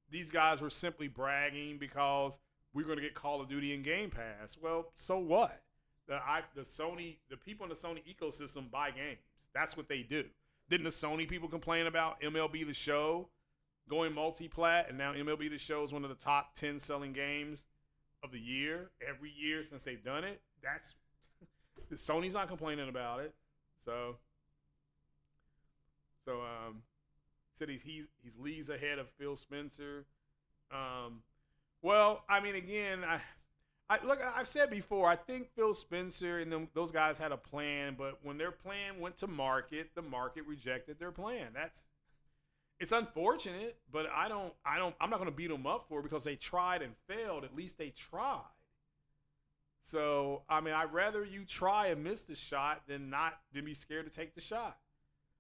these guys were simply bragging because we're going to get Call of Duty and Game Pass. Well, so what? The people in the Sony ecosystem buy games. That's what they do. Didn't the Sony people complain about MLB The Show going multi-plat, and now MLB The Show is one of the top 10 selling games of the year every year since they've done it? Sony's not complaining about it. So said he's leagues ahead of Phil Spencer. Well, I mean, again, I've said before, I think Phil Spencer and those guys had a plan, but when their plan went to market, the market rejected their plan. It's unfortunate, but I'm not going to beat them up for it because they tried and failed. At least they tried. So, I mean, I'd rather you try and miss the shot than be scared to take the shot.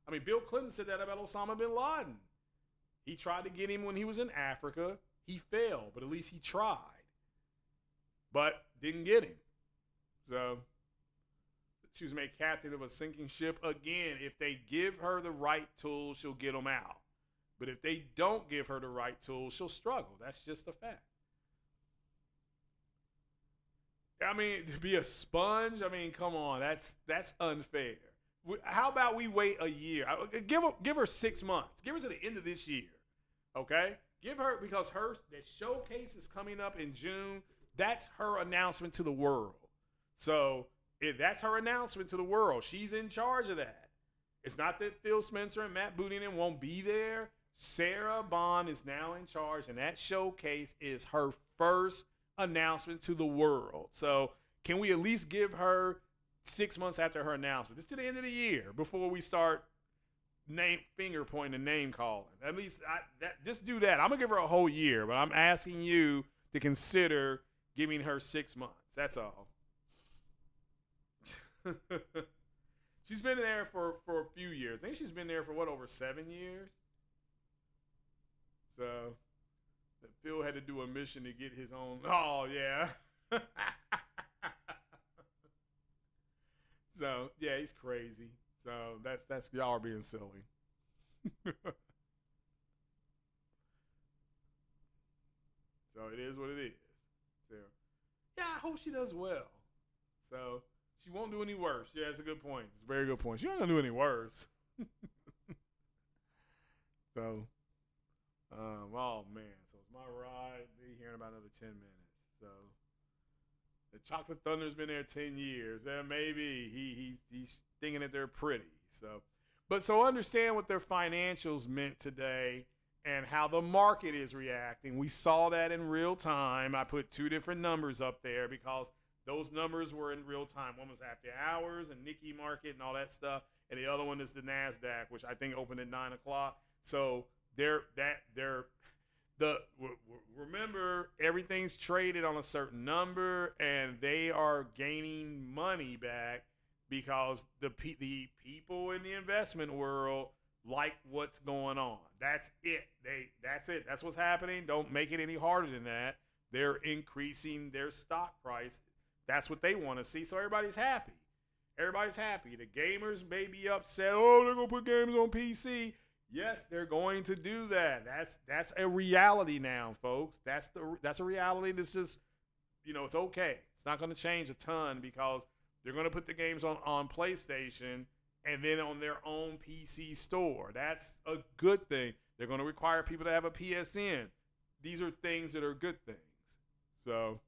I mean, Bill Clinton said that about Osama bin Laden. He tried to get him when he was in Africa. He failed, but at least he tried. But didn't get him. So, she was made captain of a sinking ship. Again, if they give her the right tools, she'll get them out. But if they don't give her the right tools, she'll struggle. That's just a fact. I mean, to be a sponge, I mean, come on, that's unfair. How about we wait a year? Give her 6 months. Give her to the end of this year, okay? Give her, because the showcase is coming up in June. That's her announcement to the world. So if that's her announcement to the world, she's in charge of that. It's not that Phil Spencer and Matt Boudin won't be there. Sarah Bond is now in charge, and that showcase is her first announcement to the world. So can we at least give her 6 months after her announcement? It's to the end of the year before we start finger pointing and name calling. At least just do that. I'm going to give her a whole year, but I'm asking you to consider giving her 6 months. That's all. She's been there for a few years. I think she's been there for over 7 years? So Phil had to do a mission to get his own. Oh, yeah. So yeah, he's crazy. So that's y'all are being silly. So it is what it is. So yeah, I hope she does well. So she won't do any worse. Yeah, that's a good point. It's a very good point. She ain't gonna do any worse. So, oh man. So it's my ride. Be here in about another 10 minutes. So the Chocolate Thunder's been there 10 years. Maybe he's thinking that they're pretty. So, but so understand what their financials meant today and how the market is reacting. We saw that in real time. I put two different numbers up there because those numbers were in real time. One was after hours and Nikkei market and all that stuff, and the other one is the Nasdaq, which I think opened at 9 o'clock. So remember everything's traded on a certain number, and they are gaining money back because the people in the investment world like what's going on. That's it. That's it. That's what's happening. Don't make it any harder than that. They're increasing their stock price. That's what they want to see. So everybody's happy. Everybody's happy. The gamers may be upset. Oh, they're gonna put games on PC. Yes, they're going to do that. That's a reality now, folks. That's a reality. This is, it's okay. It's not going to change a ton because they're going to put the games on PlayStation and then on their own PC store. That's a good thing. They're going to require people to have a PSN. These are things that are good things. So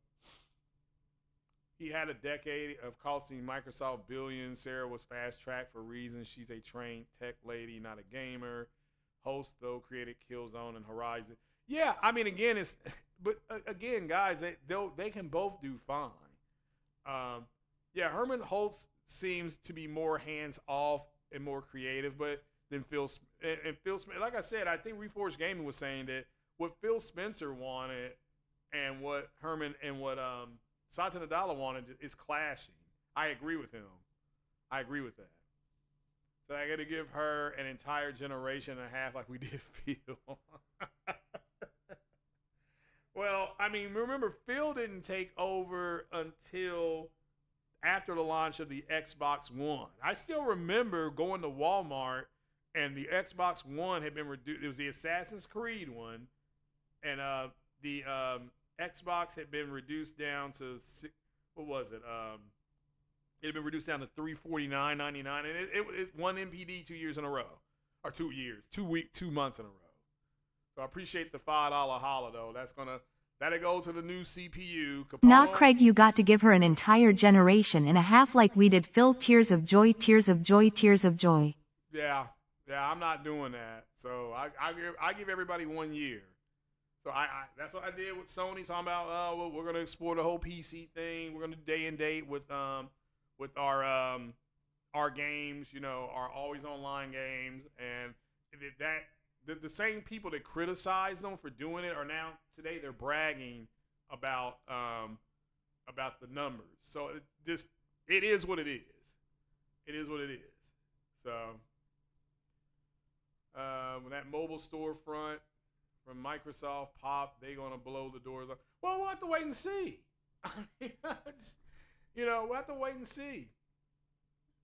he had a decade of costing Microsoft billions. Sarah was fast-tracked for reasons. She's a trained tech lady, not a gamer. Host, though, created Killzone and Horizon. Yeah, I mean, again, again, guys, they can both do fine. Yeah, Herman Holtz seems to be more hands-off and more creative, but than Phil Smith. Like I said, I think Reforged Gaming was saying that what Phil Spencer wanted and what Herman and what Satya Nadella wanted is clashing. I agree with him. I agree with that. So I got to give her an entire generation and a half like we did Phil. Well, I mean, remember, Phil didn't take over until after the launch of the Xbox One. I still remember going to Walmart and the Xbox One had been reduced. It was the Assassin's Creed one. And the Xbox had been reduced down to, what was it? It had been reduced down to $349.99, and it won MPD 2 years in a row, or 2 years, 2 months in a row. So I appreciate the $5 holla though. That'll go to the new CPU. Capone. Nah, Craig, you got to give her an entire generation and a half like we did Phil. Tears of joy, tears of joy, tears of joy. Yeah, I'm not doing that. So I give everybody 1 year. So I that's what I did with Sony, talking about well, we're gonna explore the whole PC thing. We're gonna do day and date with our games, our always online games, and the same people that criticize them for doing it are now today they're bragging about the numbers. So it is what it is. It is what it is. So when that mobile storefront from Microsoft pop, they gonna blow the doors up. Well, we'll have to wait and see. I mean, we'll have to wait and see.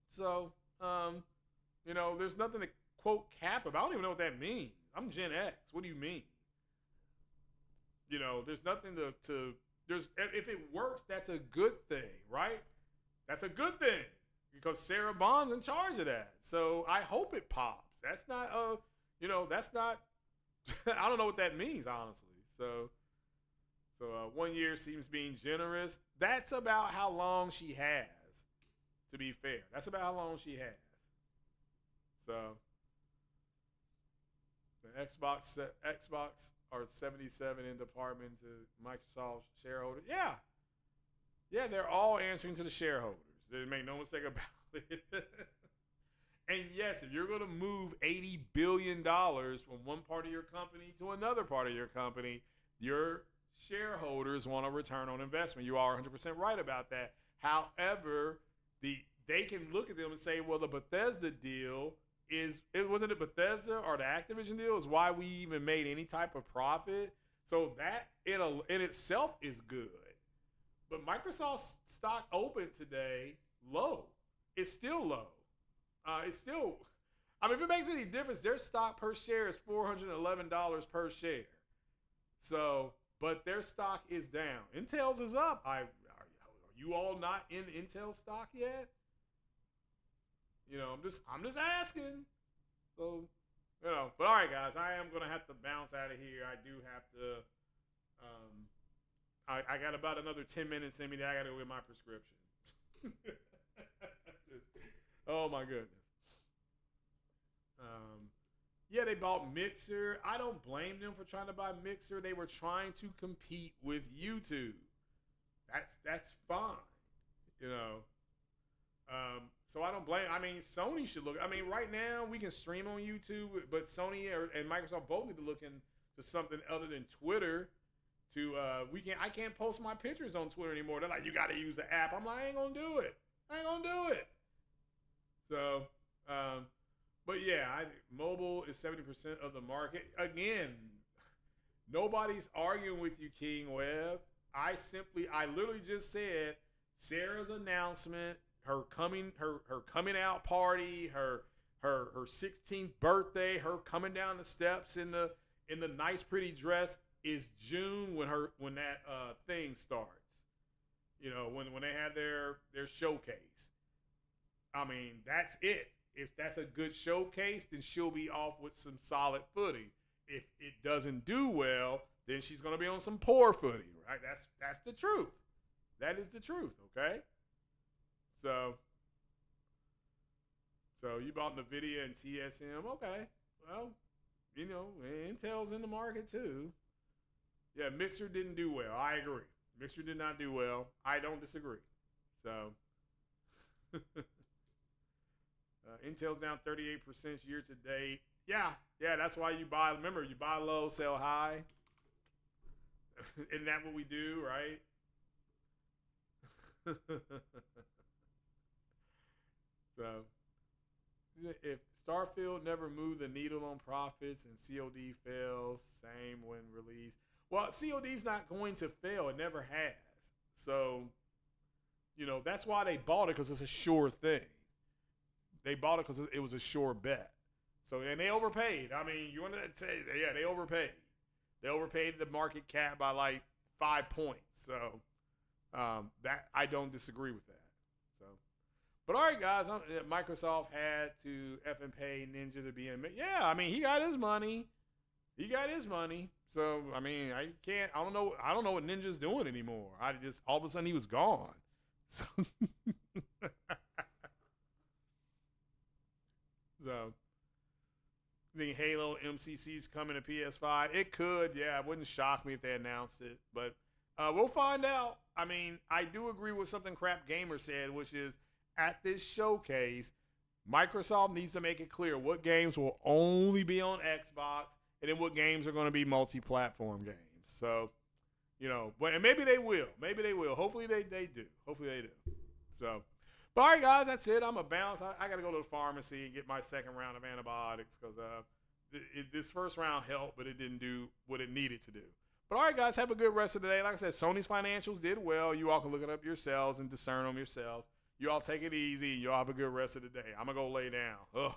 So, there's nothing to quote cap about. I don't even know what that means. I'm Gen X. What do you mean? There's nothing if it works, that's a good thing, right? That's a good thing because Sarah Bond's in charge of that. So I hope it pops. That's not that's not I don't know what that means, honestly. So 1 year seems being generous. That's about how long she has, to be fair. That's about how long she has. So the Xbox are 77 in department to Microsoft shareholders. Yeah. Yeah, they're all answering to the shareholders. They make no mistake about it. And yes, if you're going to move $80 billion from one part of your company to another part of your company, your shareholders want a return on investment. You are 100% right about that. However, they can look at them and say, well, the Bethesda deal wasn't it Bethesda or the Activision deal is why we even made any type of profit. So that in itself is good. But Microsoft's stock opened today low. it's still low. It's still, I mean, if it makes any difference, their stock per share is $411 per share. So, but their stock is down. Intel's is up. Are you all not in Intel stock yet? You know, I'm just asking. So, you know, but all right, guys, I am gonna have to bounce out of here. I do have to. I got about another 10 minutes in me. That I got to go get my prescription. Oh my goodness. Yeah, they bought Mixer. I don't blame them for trying to buy Mixer. They were trying to compete with YouTube. That's fine, you know. So I don't blame. I mean, Sony should look. I mean, right now we can stream on YouTube, but Sony and Microsoft both need to look into something other than Twitter. I can't post my pictures on Twitter anymore. They're like, you got to use the app. I'm like, I ain't gonna do it. So, but yeah, mobile is 70% of the market. Again, nobody's arguing with you, King Webb. I literally just said Sarah's announcement, her coming out party, her 16th birthday, her coming down the steps in the nice pretty dress is June when that thing starts. You know, when they have their showcase. I mean, that's it. If that's a good showcase, then she'll be off with some solid footing. If it doesn't do well, then she's gonna be on some poor footing, right? That's the truth. That is the truth, okay? So you bought NVIDIA and TSM, okay. Well, you know, Intel's in the market too. Yeah, Mixer didn't do well. I agree. Mixer did not do well. I don't disagree. So, Intel's down 38% year to date. Yeah, that's why you buy. Remember, you buy low, sell high. Isn't that what we do, right? So, if Starfield never moved the needle on profits and COD fails, same when released. Well, COD's not going to fail. It never has. So, you know, that's why they bought it, because it's a sure thing. They bought it because it was a sure bet. So, and they overpaid. I mean, you want to say, yeah, they overpaid. They overpaid the market cap by like 5 points. So, that I don't disagree with that. So, but all right, guys, Microsoft had to effing pay Ninja to be in. Yeah, I mean, he got his money. So, I mean, I don't know what Ninja's doing anymore. All of a sudden he was gone. So, I think Halo MCC's coming to PS5. It could, yeah. It wouldn't shock me if they announced it. But we'll find out. I mean, I do agree with something Crap Gamer said, which is at this showcase, Microsoft needs to make it clear what games will only be on Xbox and then what games are going to be multi-platform games. So, you know, and maybe they will. Hopefully they do. So, but all right, guys, that's it. I'm going to bounce. I got to go to the pharmacy and get my second round of antibiotics because this first round helped, but it didn't do what it needed to do. But all right, guys, have a good rest of the day. Like I said, Sony's financials did well. You all can look it up yourselves and discern them yourselves. You all take it easy. You all have a good rest of the day. I'm going to go lay down. Ugh.